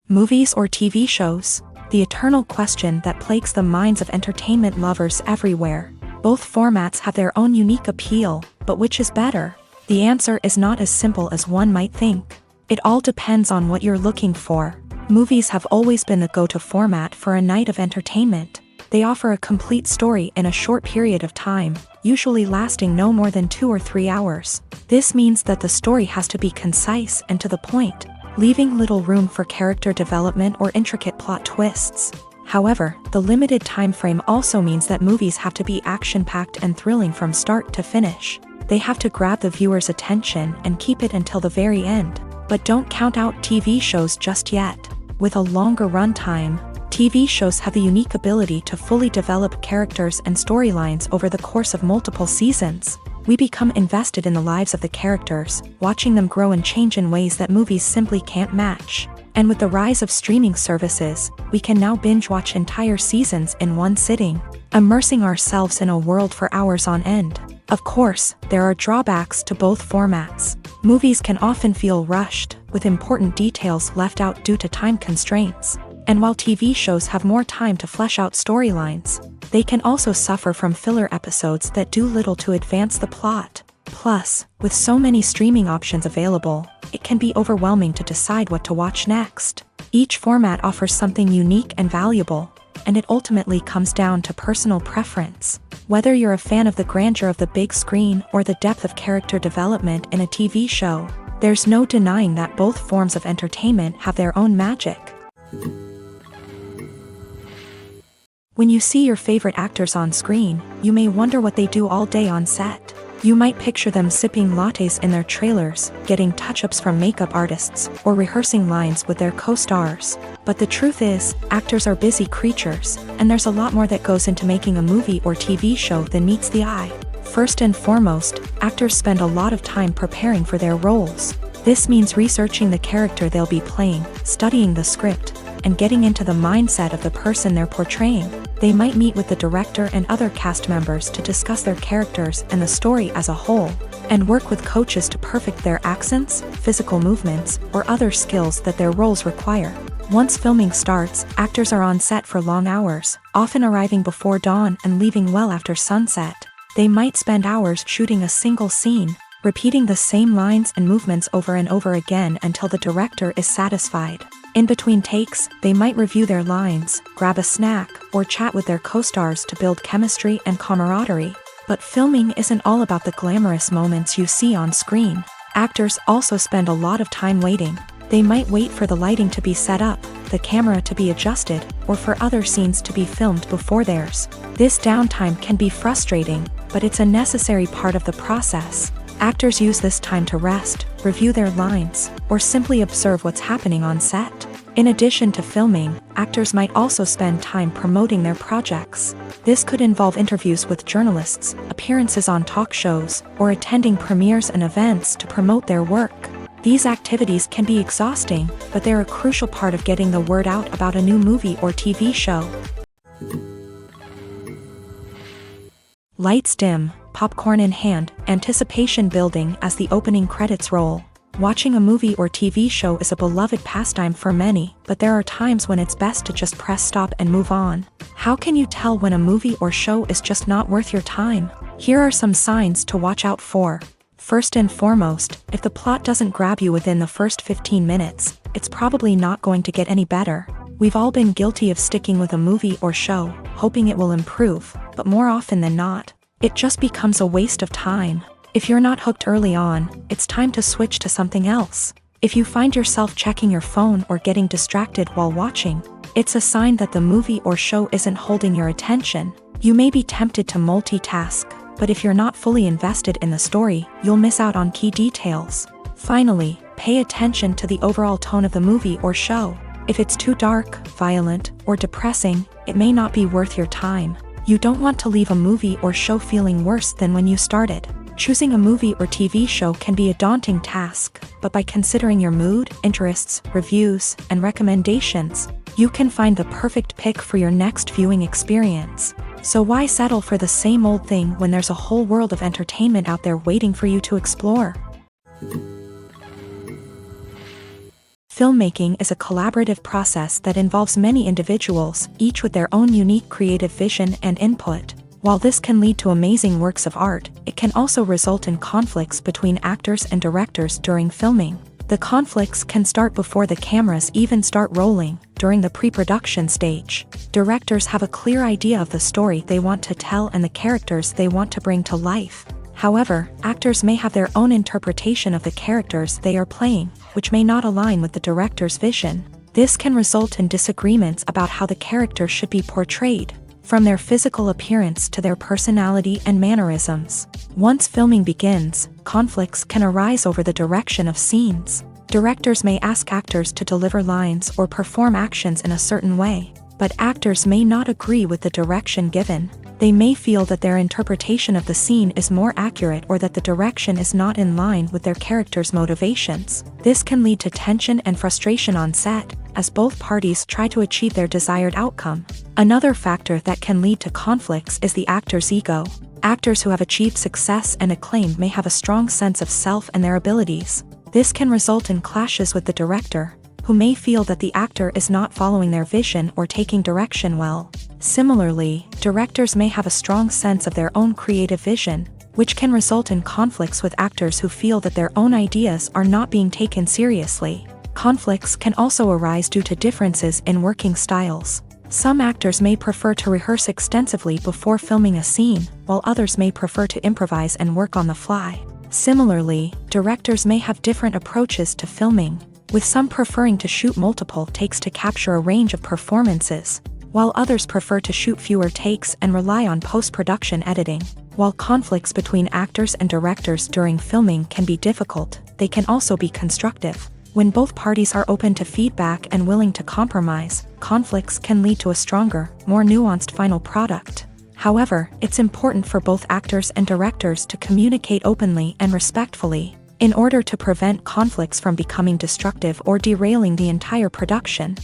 Movies or TV shows? The eternal question that plagues the minds of entertainment lovers everywhere. Both formats have their own unique appeal, but which is better? The answer is not as simple as one might think. It all depends on what you're looking for. Movies have always been the go-to format for a night of entertainment. They offer a complete story in a short period of time, usually lasting no more than 2 or 3 hours. This means that the story has to be concise and to the point, leaving little room for character development or intricate plot twists. However, the limited time frame also means that movies have to be action-packed and thrilling from start to finish. They have to grab the viewer's attention and keep it until the very end. But don't count out TV shows just yet. With a longer runtime, TV shows have the unique ability to fully develop characters and storylines over the course of multiple seasons. We become invested in the lives of the characters, watching them grow and change in ways that movies simply can't match. And with the rise of streaming services, we can now binge-watch entire seasons in one sitting, immersing ourselves in a world for hours on end. Of course, there are drawbacks to both formats. Movies can often feel rushed, with important details left out due to time constraints. And while TV shows have more time to flesh out storylines, they can also suffer from filler episodes that do little to advance the plot. Plus, with so many streaming options available, it can be overwhelming to decide what to watch next. Each format offers something unique and valuable, and it ultimately comes down to personal preference. Whether you're a fan of the grandeur of the big screen or the depth of character development in a TV show, there's no denying that both forms of entertainment have their own magic. When you see your favorite actors on screen, you may wonder what they do all day on set. You might picture them sipping lattes in their trailers, getting touch-ups from makeup artists, or rehearsing lines with their co-stars. But the truth is, actors are busy creatures, and there's a lot more that goes into making a movie or TV show than meets the eye. First and foremost, actors spend a lot of time preparing for their roles. This means researching the character they'll be playing, studying the script, and getting into the mindset of the person they're portraying. They might meet with the director and other cast members to discuss their characters and the story as a whole, and work with coaches to perfect their accents, physical movements, or other skills that their roles require. Once filming starts, actors are on set for long hours, often arriving before dawn and leaving well after sunset. They might spend hours shooting a single scene, repeating the same lines and movements over and over again until the director is satisfied. In between takes, they might review their lines, grab a snack, or chat with their co-stars to build chemistry and camaraderie. But filming isn't all about the glamorous moments you see on screen. Actors also spend a lot of time waiting. They might wait for the lighting to be set up, the camera to be adjusted, or for other scenes to be filmed before theirs. This downtime can be frustrating, but it's a necessary part of the process. Actors use this time to rest, review their lines, or simply observe what's happening on set. In addition to filming, actors might also spend time promoting their projects. This could involve interviews with journalists, appearances on talk shows, or attending premieres and events to promote their work. These activities can be exhausting, but they're a crucial part of getting the word out about a new movie or TV show. Lights dim, popcorn in hand, anticipation building as the opening credits roll. Watching a movie or TV show is a beloved pastime for many, but there are times when it's best to just press stop and move on. How can you tell when a movie or show is just not worth your time? Here are some signs to watch out for. First and foremost, if the plot doesn't grab you within the first 15 minutes, it's probably not going to get any better. We've all been guilty of sticking with a movie or show, hoping it will improve, but more often than not, it just becomes a waste of time. If you're not hooked early on, it's time to switch to something else. If you find yourself checking your phone or getting distracted while watching, it's a sign that the movie or show isn't holding your attention. You may be tempted to multitask, but if you're not fully invested in the story, you'll miss out on key details. Finally, pay attention to the overall tone of the movie or show. If it's too dark, violent, or depressing, it may not be worth your time. You don't want to leave a movie or show feeling worse than when you started. Choosing a movie or TV show can be a daunting task, but by considering your mood, interests, reviews, and recommendations, you can find the perfect pick for your next viewing experience. So why settle for the same old thing when there's a whole world of entertainment out there waiting for you to explore? Filmmaking is a collaborative process that involves many individuals, each with their own unique creative vision and input. While this can lead to amazing works of art, it can also result in conflicts between actors and directors during filming. The conflicts can start before the cameras even start rolling, during the pre-production stage. Directors have a clear idea of the story they want to tell and the characters they want to bring to life. However, actors may have their own interpretation of the characters they are playing, which may not align with the director's vision. This can result in disagreements about how the character should be portrayed, from their physical appearance to their personality and mannerisms. Once filming begins, conflicts can arise over the direction of scenes. Directors may ask actors to deliver lines or perform actions in a certain way, but actors may not agree with the direction given. They may feel that their interpretation of the scene is more accurate or that the direction is not in line with their character's motivations. This can lead to tension and frustration on set, as both parties try to achieve their desired outcome. Another factor that can lead to conflicts is the actor's ego. Actors who have achieved success and acclaim may have a strong sense of self and their abilities. This can result in clashes with the director, who may feel that the actor is not following their vision or taking direction well. Similarly, directors may have a strong sense of their own creative vision, which can result in conflicts with actors who feel that their own ideas are not being taken seriously. Conflicts can also arise due to differences in working styles. Some actors may prefer to rehearse extensively before filming a scene, while others may prefer to improvise and work on the fly. Similarly, directors may have different approaches to filming, with some preferring to shoot multiple takes to capture a range of performances, while others prefer to shoot fewer takes and rely on post-production editing. While conflicts between actors and directors during filming can be difficult, they can also be constructive. When both parties are open to feedback and willing to compromise, conflicts can lead to a stronger, more nuanced final product. However, it's important for both actors and directors to communicate openly and respectfully, in order to prevent conflicts from becoming destructive or derailing the entire production.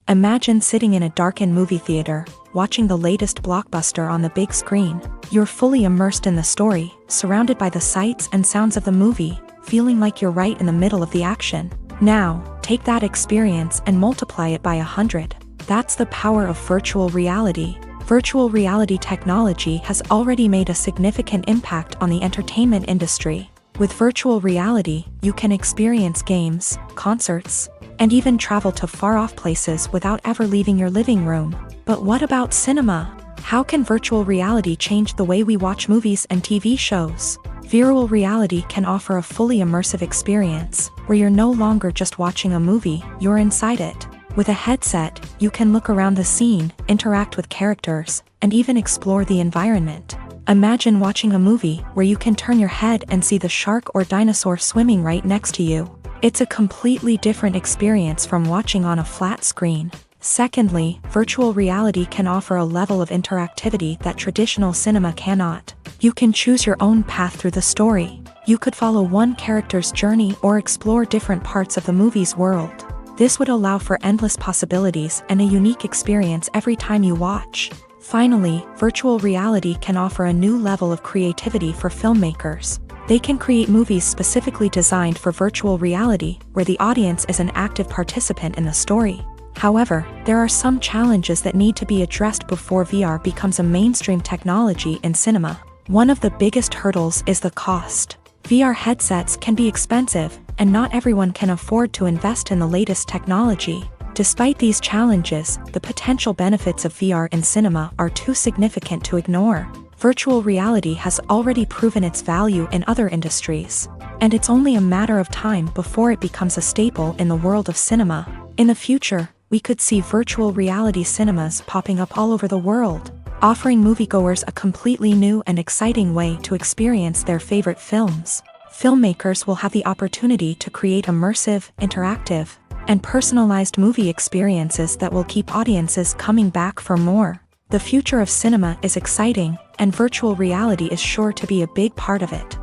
Imagine sitting in a darkened movie theater, watching the latest blockbuster on the big screen. You're fully immersed in the story, surrounded by the sights and sounds of the movie, feeling like you're right in the middle of the action. Now, take that experience and multiply it by 100. That's the power of virtual reality. Virtual reality technology has already made a significant impact on the entertainment industry. With virtual reality, you can experience games, concerts, and even travel to far-off places without ever leaving your living room. But what about cinema? How can virtual reality change the way we watch movies and TV shows? Virtual reality can offer a fully immersive experience, where you're no longer just watching a movie, you're inside it. With a headset, you can look around the scene, interact with characters, and even explore the environment. Imagine watching a movie where you can turn your head and see the shark or dinosaur swimming right next to you. It's a completely different experience from watching on a flat screen. Secondly, virtual reality can offer a level of interactivity that traditional cinema cannot. You can choose your own path through the story. You could follow one character's journey or explore different parts of the movie's world. This would allow for endless possibilities and a unique experience every time you watch. Finally, virtual reality can offer a new level of creativity for filmmakers. They can create movies specifically designed for virtual reality, where the audience is an active participant in the story. However, there are some challenges that need to be addressed before VR becomes a mainstream technology in cinema. One of the biggest hurdles is the cost. VR headsets can be expensive, and not everyone can afford to invest in the latest technology. Despite these challenges, the potential benefits of VR in cinema are too significant to ignore. Virtual reality has already proven its value in other industries, and it's only a matter of time before it becomes a staple in the world of cinema. In the future, we could see virtual reality cinemas popping up all over the world, offering moviegoers a completely new and exciting way to experience their favorite films. Filmmakers will have the opportunity to create immersive, interactive, and personalized movie experiences that will keep audiences coming back for more. The future of cinema is exciting, and virtual reality is sure to be a big part of it.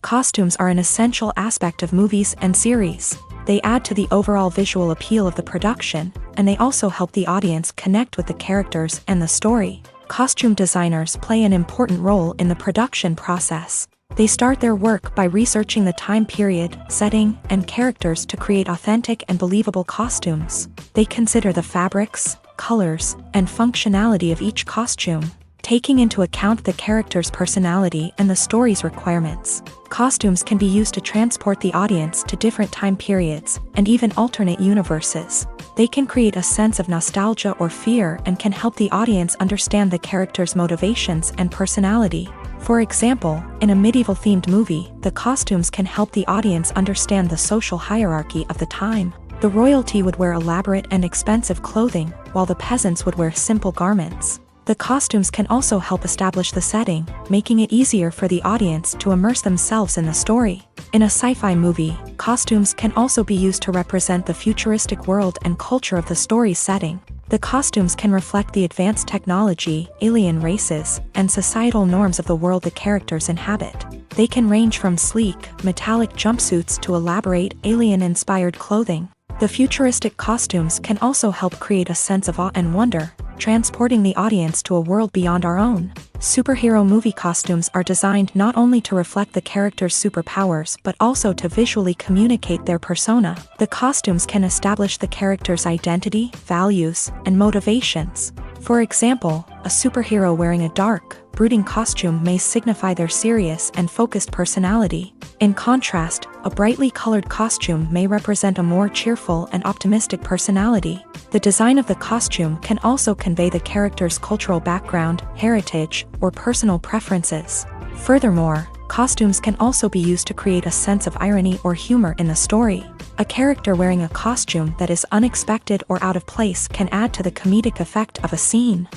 Costumes are an essential aspect of movies and series. They add to the overall visual appeal of the production, and they also help the audience connect with the characters and the story. Costume designers play an important role in the production process. They start their work by researching the time period, setting, and characters to create authentic and believable costumes. They consider the fabrics, colors, and functionality of each costume. taking into account the character's personality and the story's requirements. Costumes can be used to transport the audience to different time periods, and even alternate universes. They can create a sense of nostalgia or fear and can help the audience understand the character's motivations and personality. For example, in a medieval-themed movie, the costumes can help the audience understand the social hierarchy of the time. The royalty would wear elaborate and expensive clothing, while the peasants would wear simple garments. The costumes can also help establish the setting, making it easier for the audience to immerse themselves in the story. In a sci-fi movie, costumes can also be used to represent the futuristic world and culture of the story's setting. The costumes can reflect the advanced technology, alien races, and societal norms of the world the characters inhabit. They can range from sleek, metallic jumpsuits to elaborate, alien-inspired clothing. The futuristic costumes can also help create a sense of awe and wonder, transporting the audience to a world beyond our own. Superhero movie costumes are designed not only to reflect the character's superpowers but also to visually communicate their persona. The costumes can establish the character's identity, values, and motivations. For example, a superhero wearing a dark, brooding costume may signify their serious and focused personality. In contrast, a brightly colored costume may represent a more cheerful and optimistic personality. The design of the costume can also convey the character's cultural background, heritage, or personal preferences. Furthermore, costumes can also be used to create a sense of irony or humor in the story. A character wearing a costume that is unexpected or out of place can add to the comedic effect of a scene.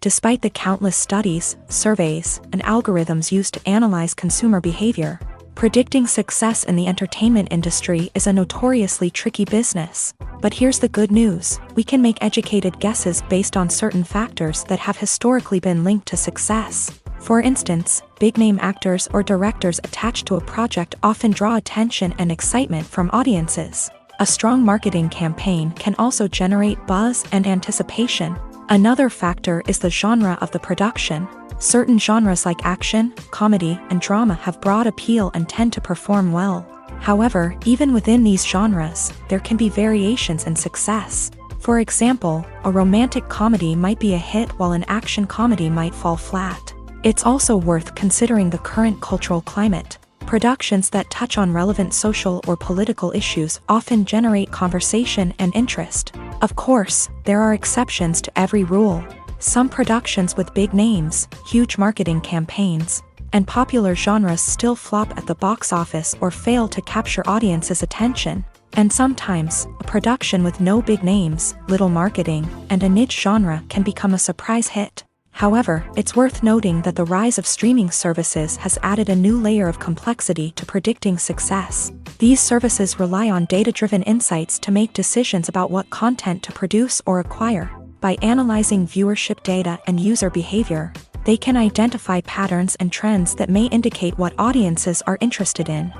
Despite the countless studies, surveys, and algorithms used to analyze consumer behavior, predicting success in the entertainment industry is a notoriously tricky business. But here's the good news: we can make educated guesses based on certain factors that have historically been linked to success. For instance, big-name actors or directors attached to a project often draw attention and excitement from audiences. A strong marketing campaign can also generate buzz and anticipation. Another factor is the genre of the production. Certain genres like action, comedy, and drama have broad appeal and tend to perform well. However, even within these genres, there can be variations in success. For example, a romantic comedy might be a hit while an action comedy might fall flat. It's also worth considering the current cultural climate. Productions that touch on relevant social or political issues often generate conversation and interest. Of course, there are exceptions to every rule. Some productions with big names, huge marketing campaigns, and popular genres still flop at the box office or fail to capture audiences' attention. And sometimes, a production with no big names, little marketing, and a niche genre can become a surprise hit. However, it's worth noting that the rise of streaming services has added a new layer of complexity to predicting success. These services rely on data-driven insights to make decisions about what content to produce or acquire. By analyzing viewership data and user behavior, they can identify patterns and trends that may indicate what audiences are interested in.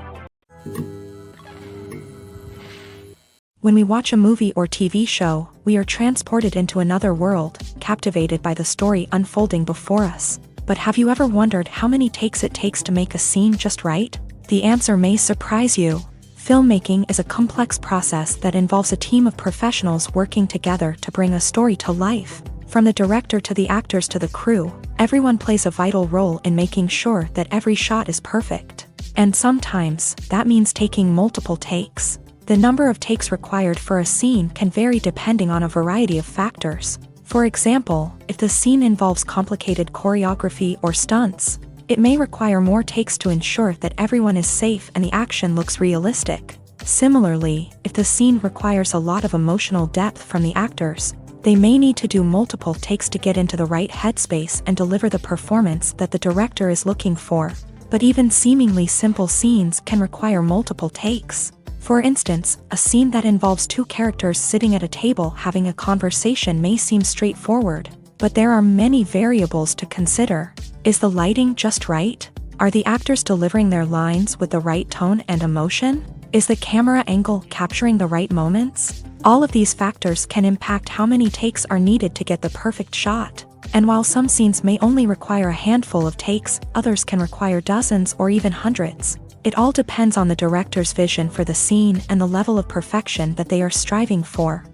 When we watch a movie or TV show, we are transported into another world, captivated by the story unfolding before us. But have you ever wondered how many takes it takes to make a scene just right? The answer may surprise you. Filmmaking is a complex process that involves a team of professionals working together to bring a story to life. From the director to the actors to the crew, everyone plays a vital role in making sure that every shot is perfect. And sometimes, that means taking multiple takes. The number of takes required for a scene can vary depending on a variety of factors. For example, if the scene involves complicated choreography or stunts, it may require more takes to ensure that everyone is safe and the action looks realistic. Similarly, if the scene requires a lot of emotional depth from the actors, they may need to do multiple takes to get into the right headspace and deliver the performance that the director is looking for. But even seemingly simple scenes can require multiple takes. For instance, a scene that involves two characters sitting at a table having a conversation may seem straightforward, but there are many variables to consider. Is the lighting just right? Are the actors delivering their lines with the right tone and emotion? Is the camera angle capturing the right moments? All of these factors can impact how many takes are needed to get the perfect shot. And while some scenes may only require a handful of takes, others can require dozens or even hundreds. It all depends on the director's vision for the scene and the level of perfection that they are striving for.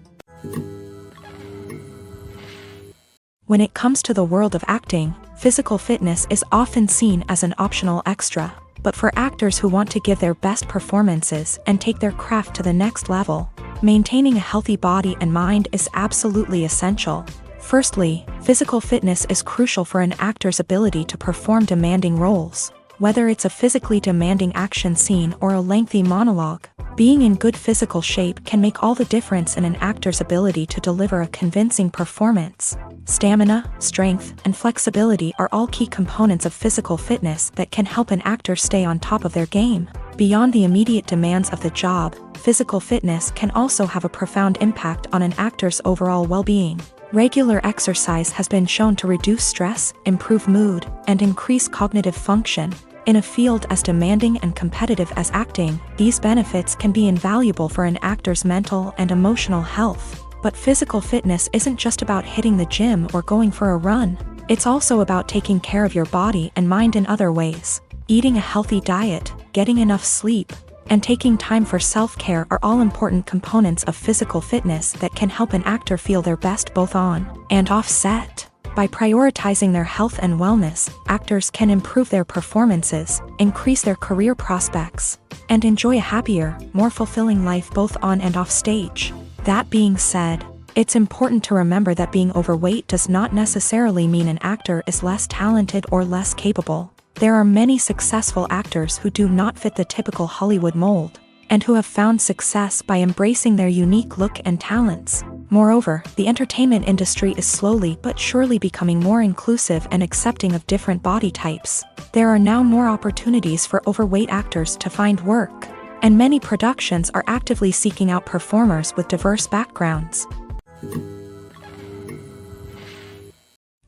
When it comes to the world of acting, physical fitness is often seen as an optional extra. But for actors who want to give their best performances and take their craft to the next level, maintaining a healthy body and mind is absolutely essential. Firstly, physical fitness is crucial for an actor's ability to perform demanding roles. Whether it's a physically demanding action scene or a lengthy monologue, being in good physical shape can make all the difference in an actor's ability to deliver a convincing performance. Stamina, strength, and flexibility are all key components of physical fitness that can help an actor stay on top of their game. Beyond the immediate demands of the job, physical fitness can also have a profound impact on an actor's overall well-being. Regular exercise has been shown to reduce stress, improve mood, and increase cognitive function. In a field as demanding and competitive as acting, these benefits can be invaluable for an actor's mental and emotional health. But physical fitness isn't just about hitting the gym or going for a run. It's also about taking care of your body and mind in other ways. Eating a healthy diet, getting enough sleep, and taking time for self-care are all important components of physical fitness that can help an actor feel their best both on and off set. By prioritizing their health and wellness, actors can improve their performances, increase their career prospects, and enjoy a happier, more fulfilling life both on and off stage. That being said, it's important to remember that being overweight does not necessarily mean an actor is less talented or less capable. There are many successful actors who do not fit the typical Hollywood mold, and who have found success by embracing their unique look and talents. Moreover, the entertainment industry is slowly but surely becoming more inclusive and accepting of different body types. There are now more opportunities for overweight actors to find work, and many productions are actively seeking out performers with diverse backgrounds.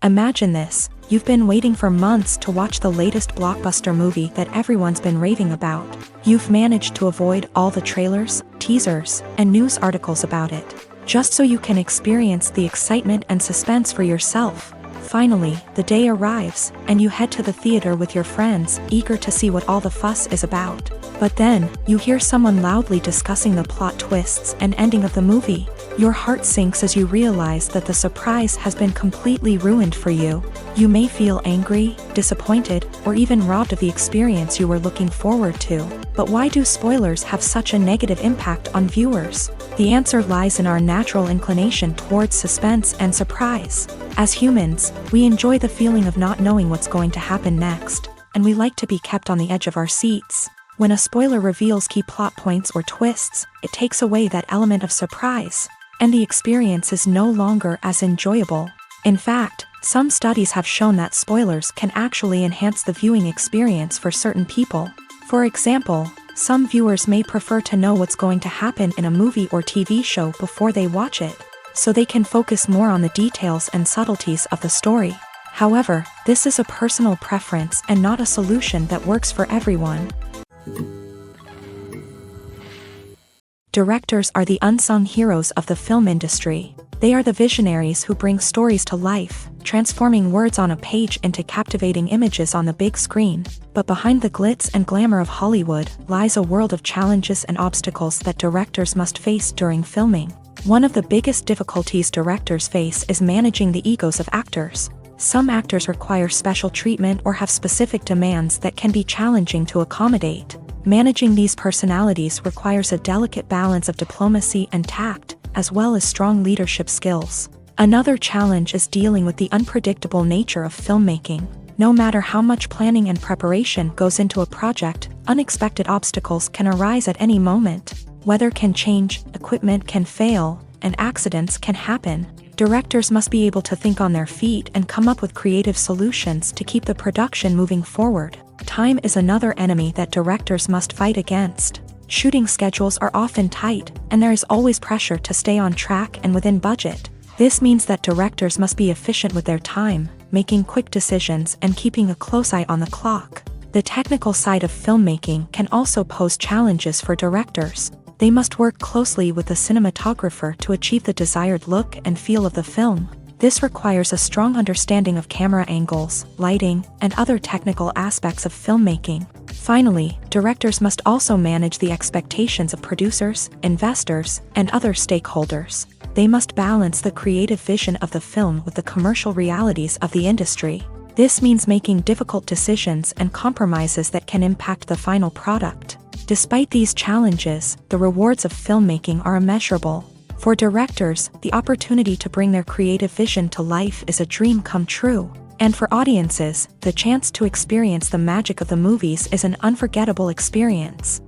Imagine this: you've been waiting for months to watch the latest blockbuster movie that everyone's been raving about. You've managed to avoid all the trailers, teasers, and news articles about it, just so you can experience the excitement and suspense for yourself. Finally, the day arrives, and you head to the theater with your friends, eager to see what all the fuss is about. But then, you hear someone loudly discussing the plot twists and ending of the movie. Your heart sinks as you realize that the surprise has been completely ruined for you. You may feel angry, disappointed, or even robbed of the experience you were looking forward to. But why do spoilers have such a negative impact on viewers? The answer lies in our natural inclination towards suspense and surprise. As humans, we enjoy the feeling of not knowing what's going to happen next, and we like to be kept on the edge of our seats. When a spoiler reveals key plot points or twists, it takes away that element of surprise, and the experience is no longer as enjoyable. In fact, some studies have shown that spoilers can actually enhance the viewing experience for certain people. For example, some viewers may prefer to know what's going to happen in a movie or TV show before they watch it, so they can focus more on the details and subtleties of the story. However, this is a personal preference and not a solution that works for everyone. Directors are the unsung heroes of the film industry. They are the visionaries who bring stories to life, transforming words on a page into captivating images on the big screen. But behind the glitz and glamour of Hollywood lies a world of challenges and obstacles that directors must face during filming. One of the biggest difficulties directors face is managing the egos of actors. Some actors require special treatment or have specific demands that can be challenging to accommodate. Managing these personalities requires a delicate balance of diplomacy and tact, as well as strong leadership skills. Another challenge is dealing with the unpredictable nature of filmmaking. No matter how much planning and preparation goes into a project, unexpected obstacles can arise at any moment. Weather can change, equipment can fail, and accidents can happen. Directors must be able to think on their feet and come up with creative solutions to keep the production moving forward. Time is another enemy that directors must fight against. Shooting schedules are often tight, and there is always pressure to stay on track and within budget. This means that directors must be efficient with their time, making quick decisions and keeping a close eye on the clock. The technical side of filmmaking can also pose challenges for directors. They must work closely with the cinematographer to achieve the desired look and feel of the film. This requires a strong understanding of camera angles, lighting, and other technical aspects of filmmaking. Finally, directors must also manage the expectations of producers, investors, and other stakeholders. They must balance the creative vision of the film with the commercial realities of the industry. This means making difficult decisions and compromises that can impact the final product. Despite these challenges, the rewards of filmmaking are immeasurable. For directors, the opportunity to bring their creative vision to life is a dream come true. And for audiences, the chance to experience the magic of the movies is an unforgettable experience.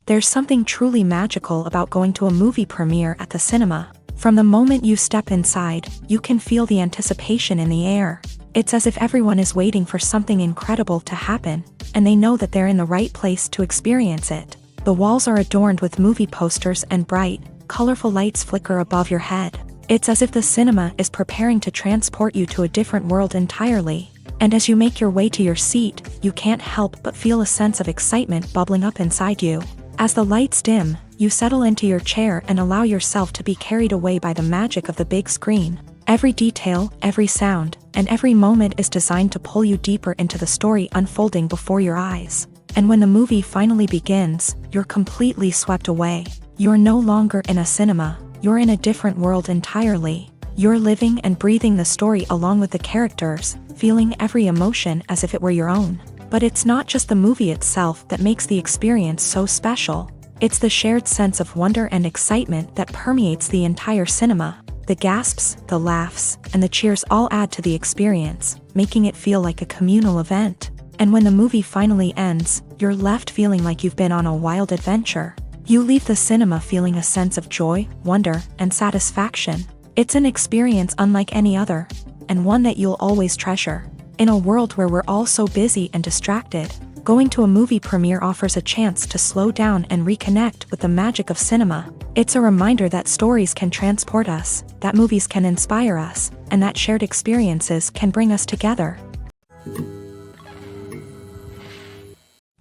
There's something truly magical about going to a movie premiere at the cinema. From the moment you step inside, you can feel the anticipation in the air. It's as if everyone is waiting for something incredible to happen, and they know that they're in the right place to experience it. The walls are adorned with movie posters and bright, colorful lights flicker above your head. It's as if the cinema is preparing to transport you to a different world entirely. And as you make your way to your seat, you can't help but feel a sense of excitement bubbling up inside you. As the lights dim, you settle into your chair and allow yourself to be carried away by the magic of the big screen. Every detail, every sound, and every moment is designed to pull you deeper into the story unfolding before your eyes. And when the movie finally begins, you're completely swept away. You're no longer in a cinema, you're in a different world entirely. You're living and breathing the story along with the characters, feeling every emotion as if it were your own. But it's not just the movie itself that makes the experience so special. It's the shared sense of wonder and excitement that permeates the entire cinema. The gasps, the laughs, and the cheers all add to the experience, making it feel like a communal event. And when the movie finally ends, you're left feeling like you've been on a wild adventure. You leave the cinema feeling a sense of joy, wonder, and satisfaction. It's an experience unlike any other, and one that you'll always treasure. In a world where we're all so busy and distracted, going to a movie premiere offers a chance to slow down and reconnect with the magic of cinema. It's a reminder that stories can transport us, that movies can inspire us, and that shared experiences can bring us together.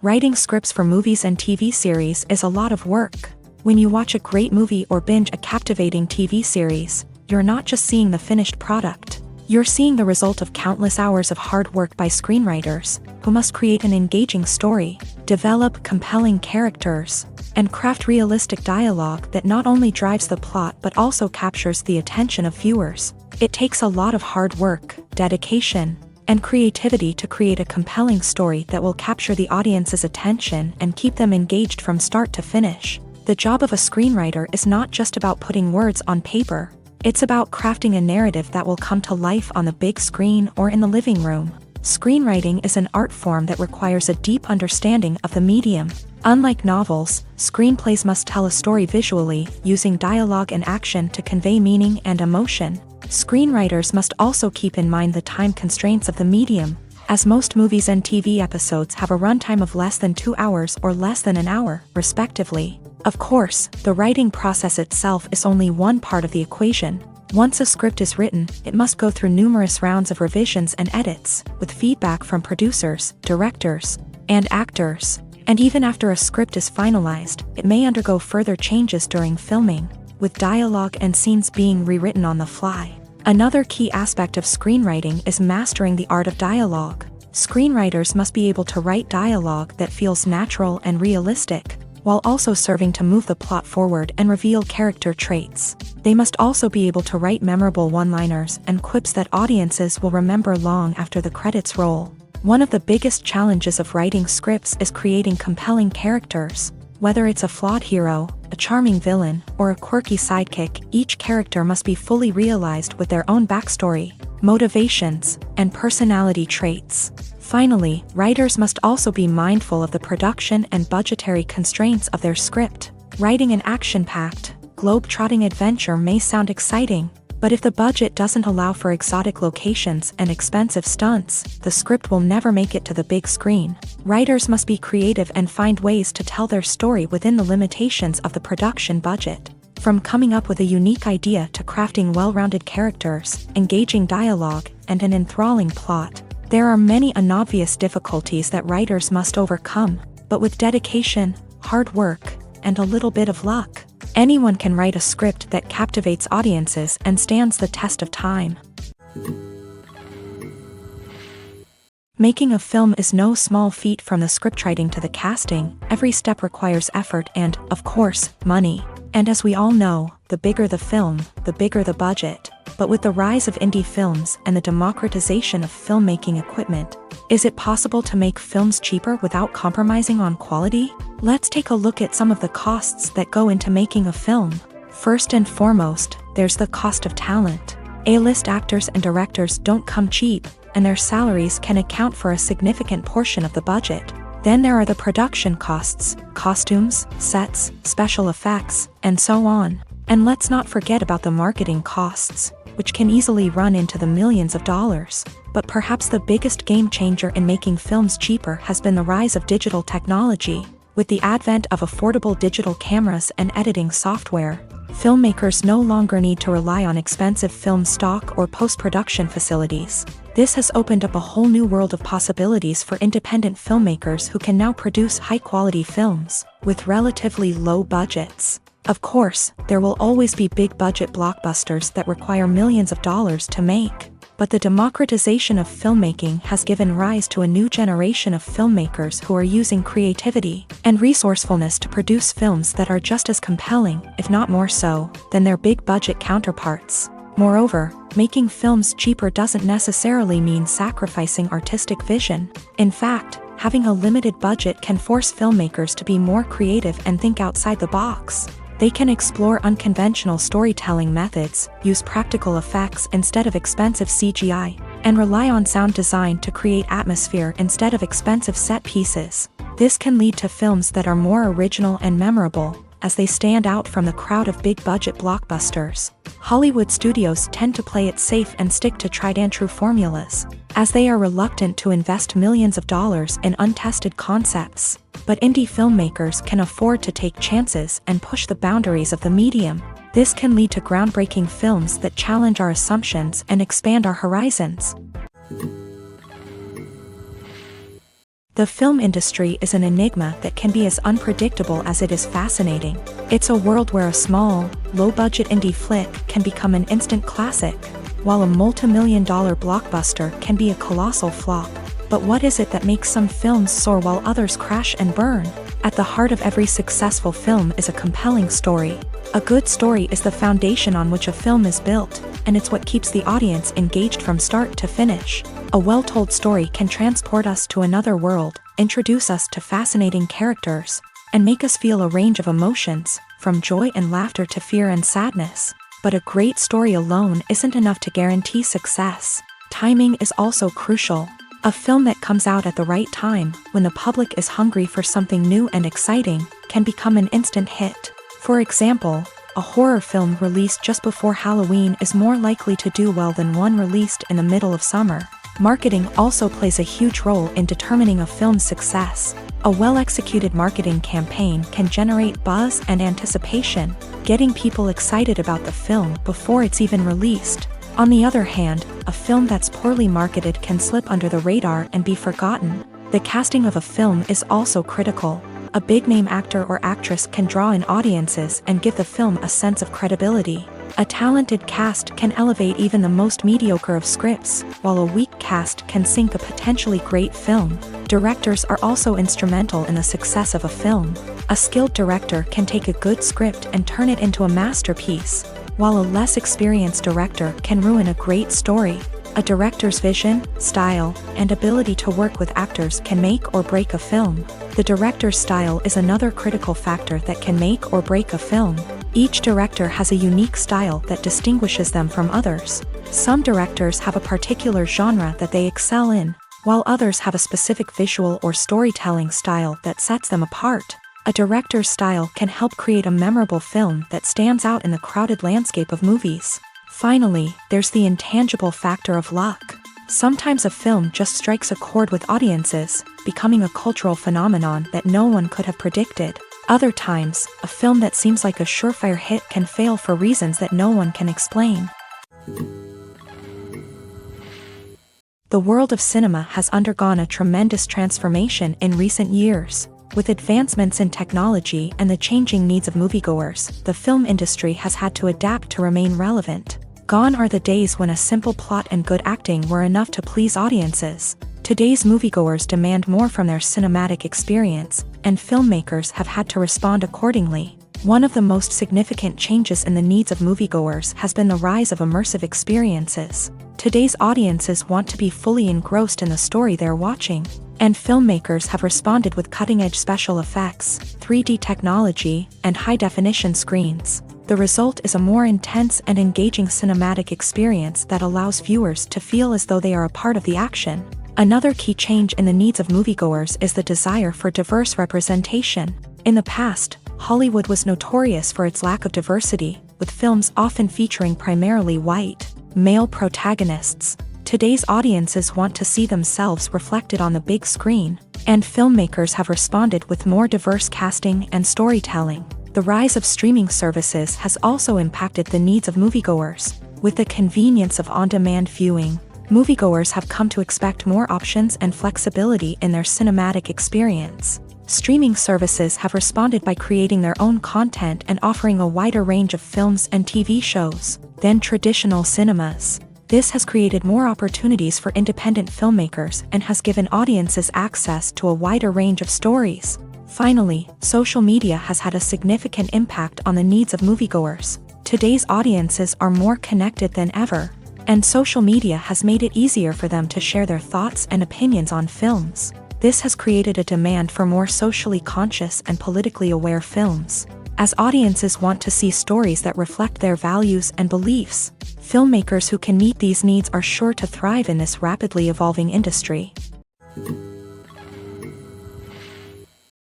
Writing scripts for movies and TV series is a lot of work. When you watch a great movie or binge a captivating TV series, you're not just seeing the finished product. You're seeing the result of countless hours of hard work by screenwriters, who must create an engaging story, develop compelling characters, and craft realistic dialogue that not only drives the plot but also captures the attention of viewers. It takes a lot of hard work, dedication, and creativity to create a compelling story that will capture the audience's attention and keep them engaged from start to finish. The job of a screenwriter is not just about putting words on paper. It's about crafting a narrative that will come to life on the big screen or in the living room. Screenwriting is an art form that requires a deep understanding of the medium. Unlike novels, screenplays must tell a story visually, using dialogue and action to convey meaning and emotion. Screenwriters must also keep in mind the time constraints of the medium, as most movies and TV episodes have a runtime of less than 2 hours or less than an hour, respectively. Of course, the writing process itself is only one part of the equation. Once a script is written, it must go through numerous rounds of revisions and edits, with feedback from producers, directors, and actors. And even after a script is finalized, it may undergo further changes during filming, with dialogue and scenes being rewritten on the fly. Another key aspect of screenwriting is mastering the art of dialogue. Screenwriters must be able to write dialogue that feels natural and realistic, while also serving to move the plot forward and reveal character traits. They must also be able to write memorable one-liners and quips that audiences will remember long after the credits roll. One of the biggest challenges of writing scripts is creating compelling characters. Whether it's a flawed hero, a charming villain, or a quirky sidekick, each character must be fully realized with their own backstory, motivations, and personality traits. Finally, writers must also be mindful of the production and budgetary constraints of their script. Writing an action-packed, globe-trotting adventure may sound exciting, but if the budget doesn't allow for exotic locations and expensive stunts, the script will never make it to the big screen. Writers must be creative and find ways to tell their story within the limitations of the production budget. From coming up with a unique idea to crafting well-rounded characters, engaging dialogue, and an enthralling plot, there are many unobvious difficulties that writers must overcome, but with dedication, hard work, and a little bit of luck, anyone can write a script that captivates audiences and stands the test of time. Making a film is no small feat. From the scriptwriting to the casting, every step requires effort and, of course, money. And as we all know, the bigger the film, the bigger the budget. But with the rise of indie films and the democratization of filmmaking equipment, is it possible to make films cheaper without compromising on quality? Let's take a look at some of the costs that go into making a film. First and foremost, there's the cost of talent. A-list actors and directors don't come cheap, and their salaries can account for a significant portion of the budget. Then there are the production costs, costumes, sets, special effects, and so on. And let's not forget about the marketing costs, which can easily run into the millions of dollars. But perhaps the biggest game changer in making films cheaper has been the rise of digital technology. With the advent of affordable digital cameras and editing software, filmmakers no longer need to rely on expensive film stock or post-production facilities. This has opened up a whole new world of possibilities for independent filmmakers who can now produce high-quality films with relatively low budgets. Of course, there will always be big-budget blockbusters that require millions of dollars to make. But the democratization of filmmaking has given rise to a new generation of filmmakers who are using creativity and resourcefulness to produce films that are just as compelling, if not more so, than their big-budget counterparts. Moreover, making films cheaper doesn't necessarily mean sacrificing artistic vision. In fact, having a limited budget can force filmmakers to be more creative and think outside the box. They can explore unconventional storytelling methods, use practical effects instead of expensive CGI, and rely on sound design to create atmosphere instead of expensive set pieces. This can lead to films that are more original and memorable, as they stand out from the crowd of big-budget blockbusters. Hollywood studios tend to play it safe and stick to tried-and-true formulas, as they are reluctant to invest millions of dollars in untested concepts. But indie filmmakers can afford to take chances and push the boundaries of the medium. This can lead to groundbreaking films that challenge our assumptions and expand our horizons. The film industry is an enigma that can be as unpredictable as it is fascinating. It's a world where a small, low-budget indie flick can become an instant classic, while a multi-million-dollar blockbuster can be a colossal flop. But what is it that makes some films soar while others crash and burn? At the heart of every successful film is a compelling story. A good story is the foundation on which a film is built, and it's what keeps the audience engaged from start to finish. A well-told story can transport us to another world, introduce us to fascinating characters, and make us feel a range of emotions, from joy and laughter to fear and sadness. But a great story alone isn't enough to guarantee success. Timing is also crucial. A film that comes out at the right time, when the public is hungry for something new and exciting, can become an instant hit. For example, a horror film released just before Halloween is more likely to do well than one released in the middle of summer. Marketing also plays a huge role in determining a film's success. A well-executed marketing campaign can generate buzz and anticipation, getting people excited about the film before it's even released. On the other hand, a film that's poorly marketed can slip under the radar and be forgotten. The casting of a film is also critical. A big-name actor or actress can draw in audiences and give the film a sense of credibility. A talented cast can elevate even the most mediocre of scripts, while a weak cast can sink a potentially great film. Directors are also instrumental in the success of a film. A skilled director can take a good script and turn it into a masterpiece, while a less experienced director can ruin a great story. A director's vision, style, and ability to work with actors can make or break a film. The director's style is another critical factor that can make or break a film. Each director has a unique style that distinguishes them from others. Some directors have a particular genre that they excel in, while others have a specific visual or storytelling style that sets them apart. A director's style can help create a memorable film that stands out in the crowded landscape of movies. Finally, there's the intangible factor of luck. Sometimes a film just strikes a chord with audiences, becoming a cultural phenomenon that no one could have predicted. Other times, a film that seems like a surefire hit can fail for reasons that no one can explain. The world of cinema has undergone a tremendous transformation in recent years. With advancements in technology and the changing needs of moviegoers, the film industry has had to adapt to remain relevant. Gone are the days when a simple plot and good acting were enough to please audiences. Today's moviegoers demand more from their cinematic experience, and filmmakers have had to respond accordingly. One of the most significant changes in the needs of moviegoers has been the rise of immersive experiences. Today's audiences want to be fully engrossed in the story they're watching, and filmmakers have responded with cutting-edge special effects, 3D technology, and high-definition screens. The result is a more intense and engaging cinematic experience that allows viewers to feel as though they are a part of the action. Another key change in the needs of moviegoers is the desire for diverse representation. In the past, Hollywood was notorious for its lack of diversity, with films often featuring primarily white, male protagonists. Today's audiences want to see themselves reflected on the big screen, and filmmakers have responded with more diverse casting and storytelling. The rise of streaming services has also impacted the needs of moviegoers. With the convenience of on-demand viewing, moviegoers have come to expect more options and flexibility in their cinematic experience. Streaming services have responded by creating their own content and offering a wider range of films and TV shows than traditional cinemas. This has created more opportunities for independent filmmakers and has given audiences access to a wider range of stories. Finally, social media has had a significant impact on the needs of moviegoers. Today's audiences are more connected than ever, and social media has made it easier for them to share their thoughts and opinions on films. This has created a demand for more socially conscious and politically aware films. As audiences want to see stories that reflect their values and beliefs, filmmakers who can meet these needs are sure to thrive in this rapidly evolving industry.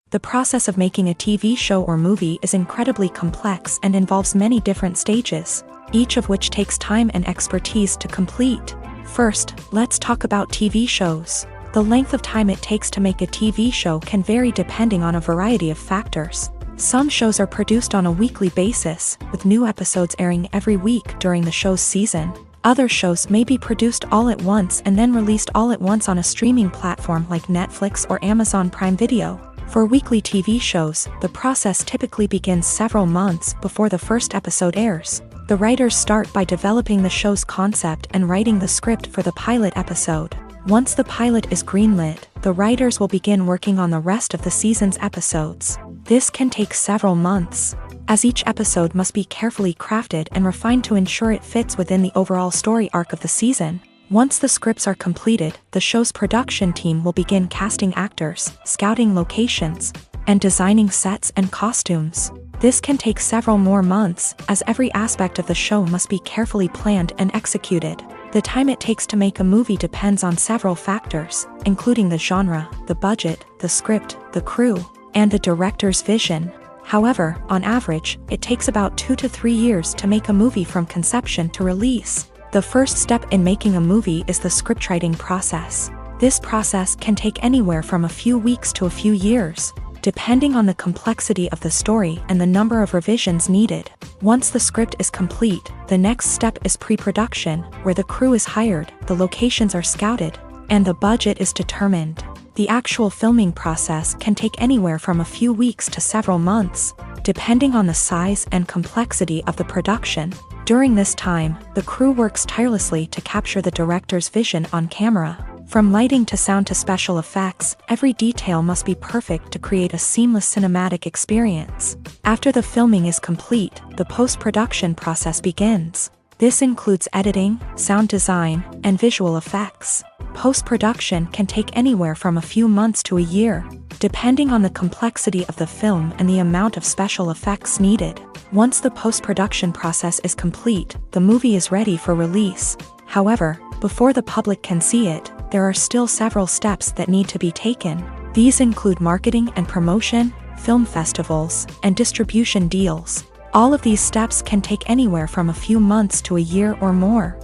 The process of making a TV show or movie is incredibly complex and involves many different stages, each of which takes time and expertise to complete. First, let's talk about TV shows. The length of time it takes to make a TV show can vary depending on a variety of factors. Some shows are produced on a weekly basis, with new episodes airing every week during the show's season. Other shows may be produced all at once and then released all at once on a streaming platform like Netflix or Amazon Prime Video. For weekly TV shows, the process typically begins several months before the first episode airs. The writers start by developing the show's concept and writing the script for the pilot episode. Once the pilot is greenlit, the writers will begin working on the rest of the season's episodes. This can take several months, as each episode must be carefully crafted and refined to ensure it fits within the overall story arc of the season. Once the scripts are completed, the show's production team will begin casting actors, scouting locations, and designing sets and costumes. This can take several more months, as every aspect of the show must be carefully planned and executed. The time it takes to make a movie depends on several factors, including the genre, the budget, the script, the crew, and the director's vision. However, on average, it takes about 2 to 3 years to make a movie from conception to release. The first step in making a movie is the scriptwriting process. This process can take anywhere from a few weeks to a few years, depending on the complexity of the story and the number of revisions needed. Once the script is complete, the next step is pre-production, where the crew is hired, the locations are scouted, and the budget is determined. The actual filming process can take anywhere from a few weeks to several months, depending on the size and complexity of the production. During this time, the crew works tirelessly to capture the director's vision on camera. From lighting to sound to special effects, every detail must be perfect to create a seamless cinematic experience. After the filming is complete, the post-production process begins. This includes editing, sound design, and visual effects. Post-production can take anywhere from a few months to a year, depending on the complexity of the film and the amount of special effects needed. Once the post-production process is complete, the movie is ready for release. However, before the public can see it, there are still several steps that need to be taken. These include marketing and promotion, film festivals, and distribution deals. All of these steps can take anywhere from a few months to a year or more.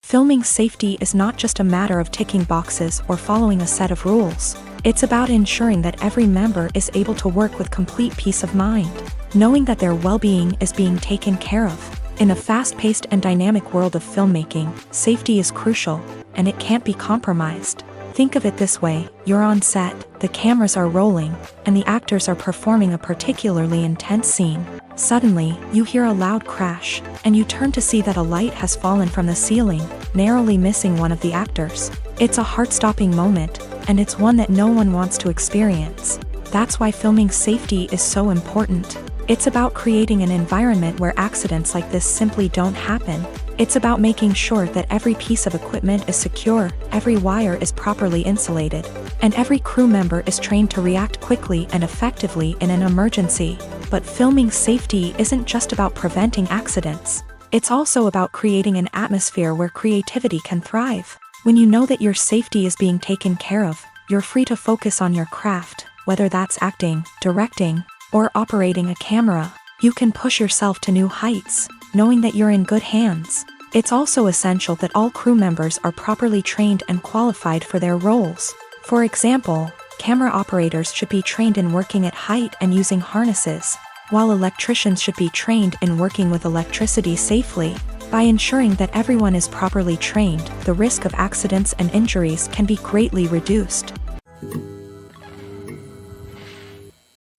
Filming safety is not just a matter of ticking boxes or following a set of rules. It's about ensuring that every member is able to work with complete peace of mind, knowing that their well-being is being taken care of. In a fast-paced and dynamic world of filmmaking, safety is crucial, and it can't be compromised. Think of it this way: you're on set, the cameras are rolling, and the actors are performing a particularly intense scene. Suddenly, you hear a loud crash, and you turn to see that a light has fallen from the ceiling. narrowly missing one of the actors. It's a heart-stopping moment, and it's one that no one wants to experience. That's why filming safety is so important. It's about creating an environment where accidents like this simply don't happen. It's about making sure that every piece of equipment is secure, every wire is properly insulated, and every crew member is trained to react quickly and effectively in an emergency. But filming safety isn't just about preventing accidents. It's also about creating an atmosphere where creativity can thrive. When you know that your safety is being taken care of, you're free to focus on your craft, whether that's acting, directing, or operating a camera. You can push yourself to new heights, knowing that you're in good hands. It's also essential that all crew members are properly trained and qualified for their roles. For example, camera operators should be trained in working at height and using harnesses, while electricians should be trained in working with electricity safely. By ensuring that everyone is properly trained, the risk of accidents and injuries can be greatly reduced.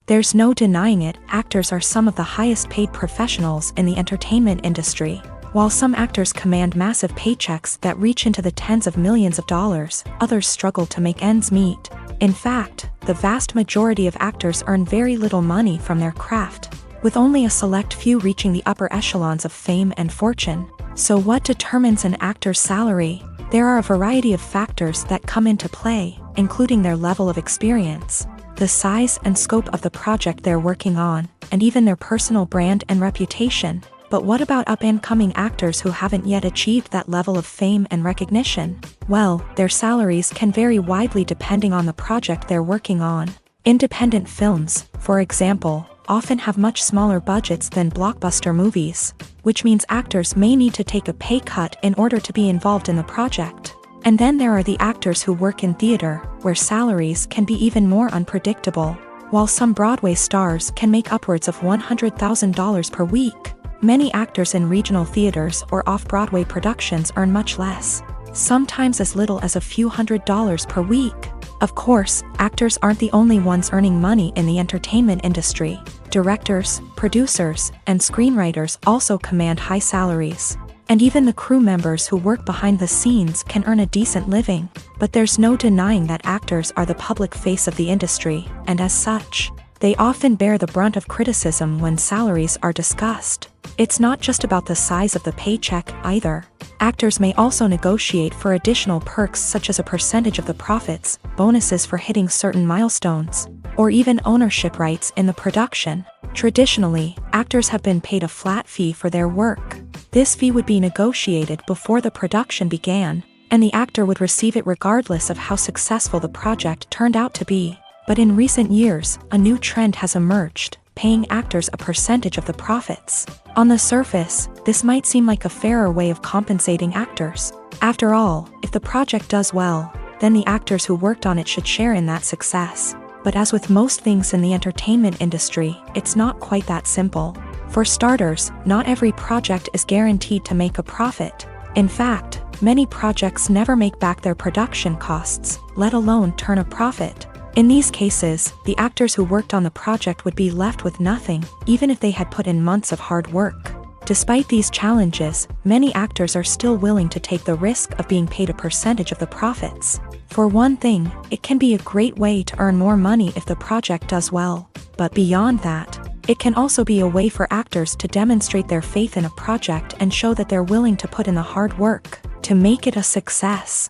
There's no denying it, actors are some of the highest paid professionals in the entertainment industry. While some actors command massive paychecks that reach into the tens of millions of dollars, others struggle to make ends meet. In fact, the vast majority of actors earn very little money from their craft, with only a select few reaching the upper echelons of fame and fortune. So what determines an actor's salary? There are a variety of factors that come into play, including their level of experience, the size and scope of the project they're working on, and even their personal brand and reputation. But what about up-and-coming actors who haven't yet achieved that level of fame and recognition? Well, their salaries can vary widely depending on the project they're working on. Independent films, for example, often have much smaller budgets than blockbuster movies, which means actors may need to take a pay cut in order to be involved in the project. And then there are the actors who work in theater, where salaries can be even more unpredictable. While some Broadway stars can make upwards of $100,000 per week, many actors in regional theaters or off-Broadway productions earn much less, sometimes as little as a few $100s per week. Of course, actors aren't the only ones earning money in the entertainment industry. Directors, producers, and screenwriters also command high salaries. And even the crew members who work behind the scenes can earn a decent living. But there's no denying that actors are the public face of the industry, and as such, they often bear the brunt of criticism when salaries are discussed. It's not just about the size of the paycheck, either. Actors may also negotiate for additional perks such as a percentage of the profits, bonuses for hitting certain milestones, or even ownership rights in the production. Traditionally, actors have been paid a flat fee for their work. This fee would be negotiated before the production began, and the actor would receive it regardless of how successful the project turned out to be. But in recent years, a new trend has emerged, paying actors a percentage of the profits. On the surface, this might seem like a fairer way of compensating actors. After all, if the project does well, then the actors who worked on it should share in that success. But as with most things in the entertainment industry, it's not quite that simple. For starters, not every project is guaranteed to make a profit. In fact, many projects never make back their production costs, let alone turn a profit. In these cases, the actors who worked on the project would be left with nothing, even if they had put in months of hard work. Despite these challenges, many actors are still willing to take the risk of being paid a percentage of the profits. For one thing, it can be a great way to earn more money if the project does well. But beyond that, it can also be a way for actors to demonstrate their faith in a project and show that they're willing to put in the hard work to make it a success.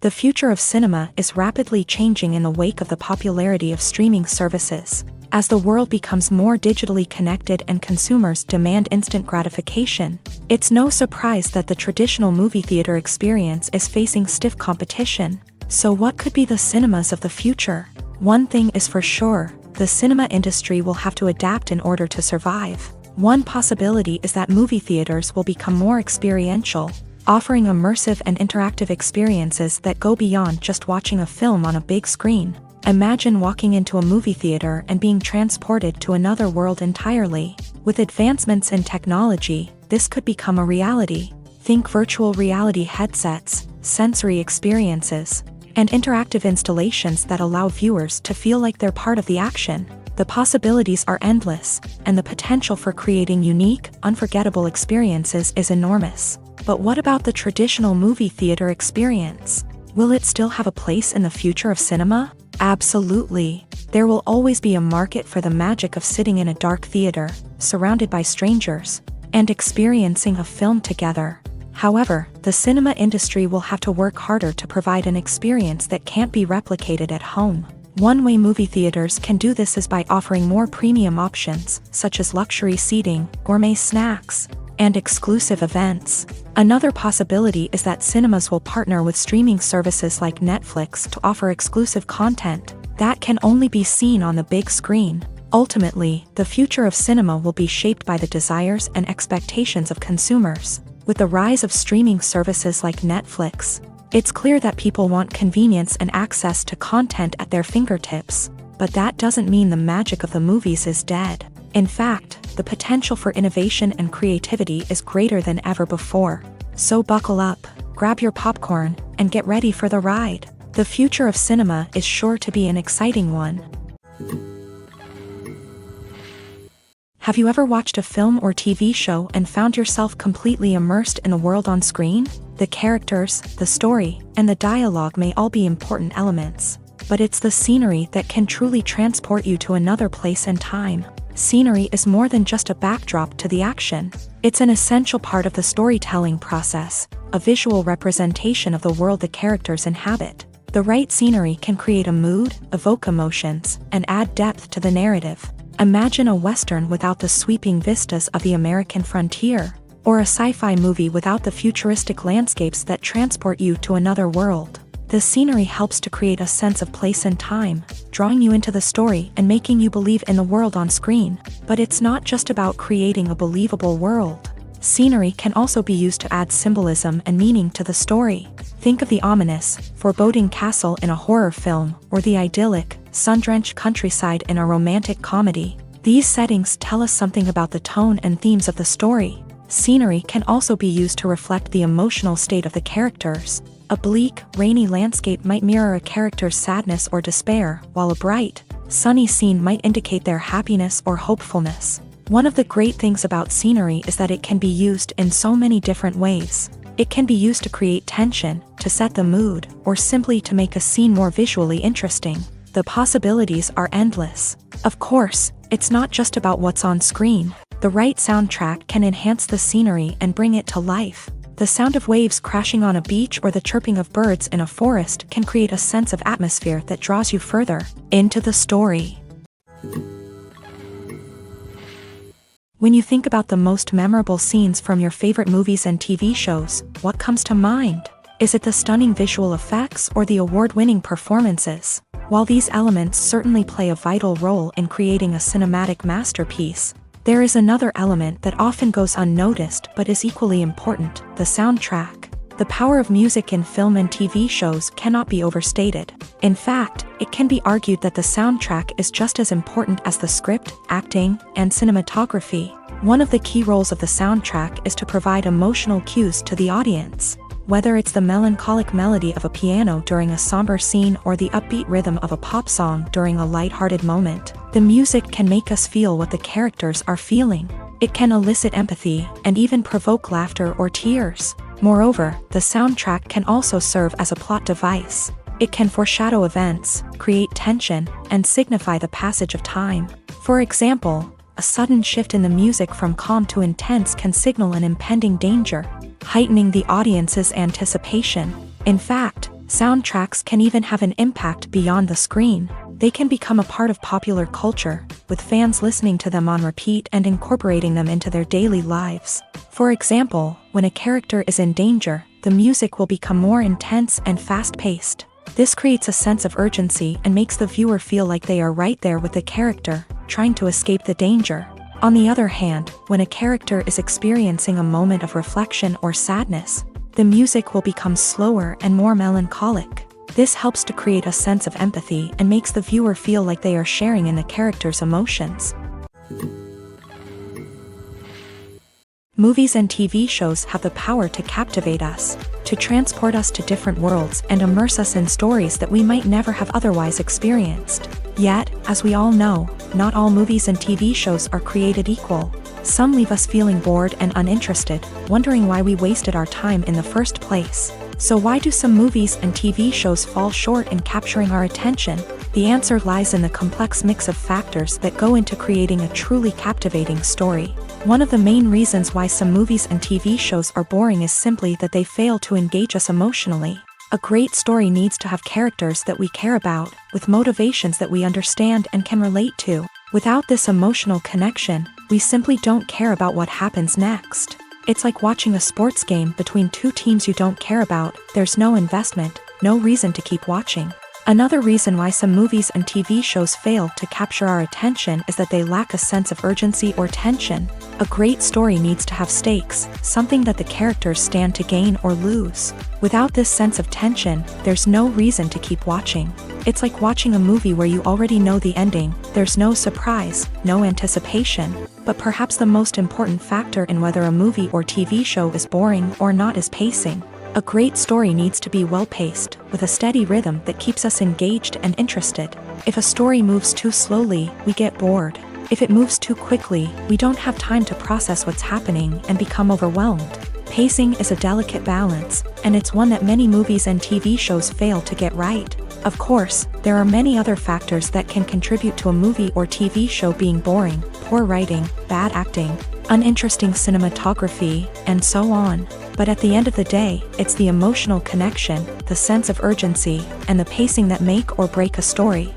The future of cinema is rapidly changing in the wake of the popularity of streaming services. As the world becomes more digitally connected and consumers demand instant gratification, it's no surprise that the traditional movie theater experience is facing stiff competition. So what could be the cinemas of the future? One thing is for sure, the cinema industry will have to adapt in order to survive. One possibility is that movie theaters will become more experiential, offering immersive and interactive experiences that go beyond just watching a film on a big screen. Imagine walking into a movie theater and being transported to another world entirely. With advancements in technology, this could become a reality. Think virtual reality headsets, sensory experiences, and interactive installations that allow viewers to feel like they're part of the action. The possibilities are endless, and the potential for creating unique, unforgettable experiences is enormous. But what about the traditional movie theater experience? Will it still have a place in the future of cinema? Absolutely. There will always be a market for the magic of sitting in a dark theater, surrounded by strangers, and experiencing a film together. However, the cinema industry will have to work harder to provide an experience that can't be replicated at home. One way movie theaters can do this is by offering more premium options, such as luxury seating, gourmet snacks, and exclusive events. Another possibility is that cinemas will partner with streaming services like Netflix to offer exclusive content that can only be seen on the big screen. Ultimately, the future of cinema will be shaped by the desires and expectations of consumers. With the rise of streaming services like Netflix, it's clear that people want convenience and access to content at their fingertips. But that doesn't mean the magic of the movies is dead. In fact, the potential for innovation and creativity is greater than ever before. So buckle up, grab your popcorn, and get ready for the ride. The future of cinema is sure to be an exciting one. Have you ever watched a film or TV show and found yourself completely immersed in the world on screen? The characters, the story, and the dialogue may all be important elements, but it's the scenery that can truly transport you to another place and time. Scenery is more than just a backdrop to the action. It's an essential part of the storytelling process, a visual representation of the world the characters inhabit. The right scenery can create a mood, evoke emotions, and add depth to the narrative. Imagine a Western without the sweeping vistas of the American frontier, or a sci-fi movie without the futuristic landscapes that transport you to another world. The scenery helps to create a sense of place and time, drawing you into the story and making you believe in the world on screen. But it's not just about creating a believable world. Scenery can also be used to add symbolism and meaning to the story. Think of the ominous, foreboding castle in a horror film, or the idyllic, sun-drenched countryside in a romantic comedy. These settings tell us something about the tone and themes of the story. Scenery can also be used to reflect the emotional state of the characters. A bleak, rainy landscape might mirror a character's sadness or despair, while a bright, sunny scene might indicate their happiness or hopefulness. One of the great things about scenery is that it can be used in so many different ways. It can be used to create tension, to set the mood, or simply to make a scene more visually interesting. The possibilities are endless. Of course, it's not just about what's on screen. The right soundtrack can enhance the scenery and bring it to life. The sound of waves crashing on a beach or the chirping of birds in a forest can create a sense of atmosphere that draws you further into the story. When you think about the most memorable scenes from your favorite movies and TV shows, what comes to mind? Is it the stunning visual effects or the award-winning performances? While these elements certainly play a vital role in creating a cinematic masterpiece, there is another element that often goes unnoticed but is equally important: the soundtrack. The power of music in film and TV shows cannot be overstated. In fact, it can be argued that the soundtrack is just as important as the script, acting, and cinematography. One of the key roles of the soundtrack is to provide emotional cues to the audience. Whether it's the melancholic melody of a piano during a somber scene or the upbeat rhythm of a pop song during a lighthearted moment, the music can make us feel what the characters are feeling. It can elicit empathy and even provoke laughter or tears. Moreover, the soundtrack can also serve as a plot device. It can foreshadow events, create tension, and signify the passage of time. For example, a sudden shift in the music from calm to intense can signal an impending danger, heightening the audience's anticipation. In fact, soundtracks can even have an impact beyond the screen. They can become a part of popular culture, with fans listening to them on repeat and incorporating them into their daily lives. For example, when a character is in danger, the music will become more intense and fast-paced. This creates a sense of urgency and makes the viewer feel like they are right there with the character, trying to escape the danger. On the other hand, when a character is experiencing a moment of reflection or sadness, the music will become slower and more melancholic. This helps to create a sense of empathy and makes the viewer feel like they are sharing in the character's emotions. Movies and TV shows have the power to captivate us, to transport us to different worlds and immerse us in stories that we might never have otherwise experienced. Yet, as we all know, not all movies and TV shows are created equal. Some leave us feeling bored and uninterested, wondering why we wasted our time in the first place. So why do some movies and TV shows fall short in capturing our attention? The answer lies in the complex mix of factors that go into creating a truly captivating story. One of the main reasons why some movies and TV shows are boring is simply that they fail to engage us emotionally. A great story needs to have characters that we care about, with motivations that we understand and can relate to. Without this emotional connection, we simply don't care about what happens next. It's like watching a sports game between two teams you don't care about. There's no investment, no reason to keep watching. Another reason why some movies and TV shows fail to capture our attention is that they lack a sense of urgency or tension. A great story needs to have stakes, something that the characters stand to gain or lose. Without this sense of tension, there's no reason to keep watching. It's like watching a movie where you already know the ending. There's no surprise, no anticipation. But perhaps the most important factor in whether a movie or TV show is boring or not is pacing. A great story needs to be well-paced, with a steady rhythm that keeps us engaged and interested. If a story moves too slowly, we get bored. If it moves too quickly, we don't have time to process what's happening and become overwhelmed. Pacing is a delicate balance, and it's one that many movies and TV shows fail to get right. Of course, there are many other factors that can contribute to a movie or TV show being boring: poor writing, bad acting, uninteresting cinematography, and so on. But at the end of the day, it's the emotional connection, the sense of urgency, and the pacing that make or break a story.